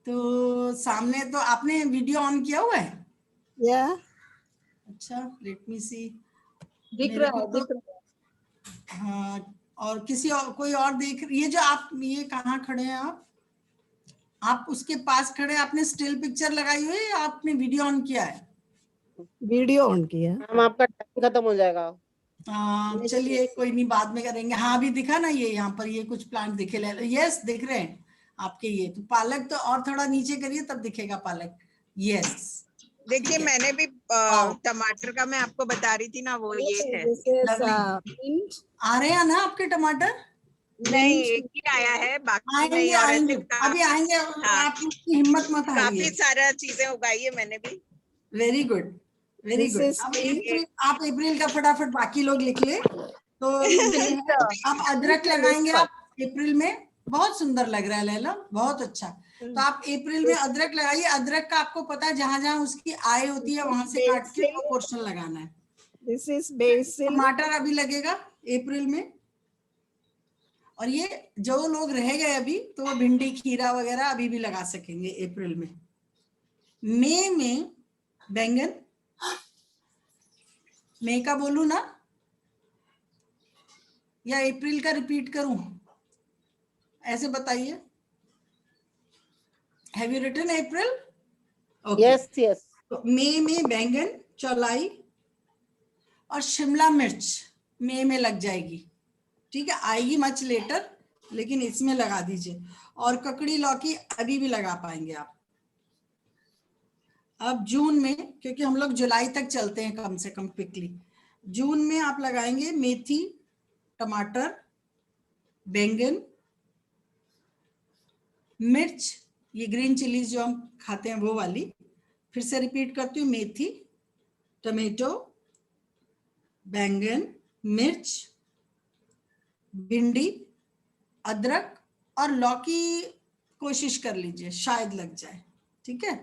तो सामने तो आपने वीडियो ऑन किया हुआ है? या अच्छा, लेट मी सी। दिख रहा है। हाँ, और किसी और, कोई और देख, ये जो आप, ये कहाँ खड़े हैं आप उसके पास खड़े, आपने स्टिल पिक्चर लगाई हुई है या आपने वीडियो ऑन किया है? वीडियो ऑन किया। हम आपका टाइम खत्म हो जाएगा। चलिए कोई नहीं, बाद में करेंगे। हाँ, अभी दिखा ना ये, यहाँ पर ये कुछ प्लांट दिखे, यस दिख रहे हैं आपके। ये तो पालक, तो और थोड़ा नीचे करिए तब दिखेगा पालक। यस, देखिए मैंने भी टमाटर का मैं आपको बता रही थी ना, वो ये है। आ रहे हैं ना आपके टमाटर? नहीं, एक ही आया है, बाकी आएंगे, नहीं। और आएंगे, अभी आएंगे। आप की हिम्मत मत हारिए, काफी सारा चीजें उगाई है मैंने भी। Very good, very good. आप अप्रैल का फटाफट बाकी लोग लिख ले। तो आप अदरक लगाएंगे आप अप्रैल में, बहुत सुंदर लग रहा है लैला, बहुत अच्छा। तो आप अप्रैल में अदरक लगाइए। अदरक का आपको पता है, जहां जहां उसकी आय होती है वहां से काट के पोर्शन लगाना है। This is BECIL. टमाटर अभी लगेगा अप्रैल में। और ये जो लोग रह गए अभी, तो भिंडी, खीरा वगैरह अभी भी लगा सकेंगे अप्रैल में। मई में बैंगन, मई का बोलूं ना या अप्रैल का रिपीट करूं, ऐसे बताइए। Have you written April? Yes yes. मई में बैंगन, चौलाई और शिमला मिर्च मई में लग जाएगी। ठीक है, आएगी मच लेटर, लेकिन इसमें लगा दीजिए। और ककड़ी लौकी अभी भी लगा पाएंगे आप। अब जून में, क्योंकि हम लोग जुलाई तक चलते हैं कम से कम क्विकली, जून में आप लगाएंगे मेथी, टमाटर, बैंगन, मिर्च, ये ग्रीन चिलीज जो हम खाते हैं वो वाली। फिर से रिपीट करती हूँ, मेथी, टमेटो, बैंगन, मिर्च, भिंडी, अदरक और लौकी कोशिश कर लीजिए शायद लग जाए। ठीक है,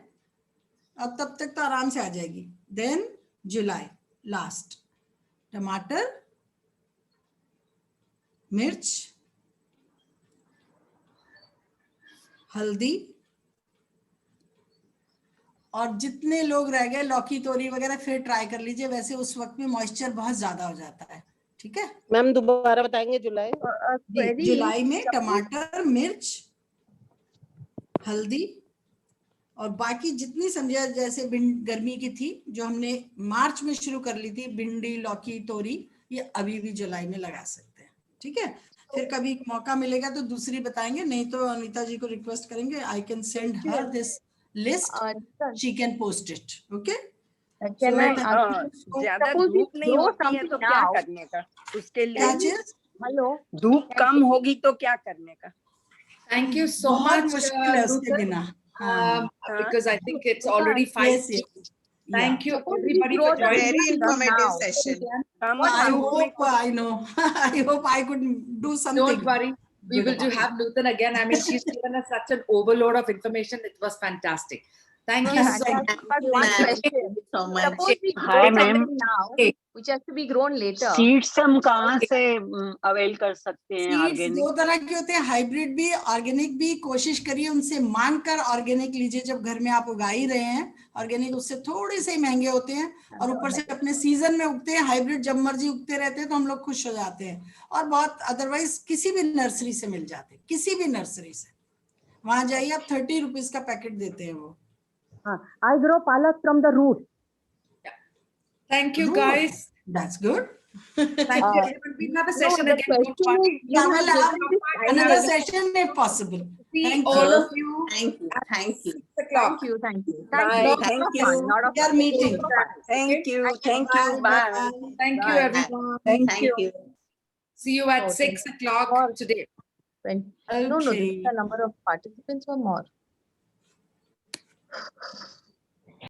अब तब तक तो आराम से आ जाएगी। देन जुलाई लास्ट, टमाटर, मिर्च, हल्दी, और जितने लोग रह गए लौकी तोरी वगैरह फिर ट्राई कर लीजिए, वैसे उस वक्त में मॉइस्चर बहुत ज्यादा हो जाता है। ठीक है मैम, दोबारा बताएंगे जुलाई। जी, जुलाई में टमाटर, मिर्च, हल्दी और बाकी जितनी सब्जियां जैसे गर्मी की थी जो हमने मार्च में शुरू कर ली थी, भिंडी, लौकी, तोरी, ये अभी भी जुलाई में लगा सकते हैं। ठीक है, फिर कभी मौका मिलेगा तो दूसरी बताएंगे, नहीं तो अनीता जी को रिक्वेस्ट करेंगे, I can send her this list, she can post it. Okay, ज्यादा धूप नहीं होती है तो क्या करने का, उसके लिए हेलो, धूप कम होगी तो क्या करने का। Thank you so much, मुश्किल है उसके Nutan, बिना। because I think it's already 5. Yes. Thank you Suppose we everybody grow for the joining. Very Very informative now. session. I hope I know. I hope I could do something. Don't worry, we will do have Nutan again. I mean, she's given us such an overload of information. It was fantastic. Thank you so much. But one question. So much. Suppose we Hi, grow ma'am. something now, which has to be grown later. Seeds हम कहाँ से avail कर सकते हैं? Seeds organic दो तरह के होते हैं, हाइब्रिड भी, ऑर्गेनिक भी। कोशिश करिए उनसे मांग कर ऑर्गेनिक लीजिए, जब घर में आप उगा ही रहे हैं। ऑर्गेनिक उससे थोड़े से महंगे होते हैं और ऊपर से अपने सीजन में उगते हैं। हाइब्रिड जब मर्जी उगते रहते हैं तो हम लोग खुश हो जाते हैं। और बहुत अदरवाइज किसी भी नर्सरी से मिल जाते हैं, किसी भी नर्सरी से, वहां जाइए आप, 30 रुपीज का पैकेट देते हैं वो। I grow palak from the root. Thank you, guys. That's good. Thank you. We'll have a session the again. Don't question worry. is, you Yeah, we'll have have given this another idea. session if possible. See Thank all you. of you. Thank you. Thank you. 6 o'clock. Thank you. Bye. Thank you. Lot of We are meeting. Thank you. Thank you. Bye. Thank you, Bye. everyone. Thank you. See you at 6 o'clock today. No, Okay. the number of participants were more.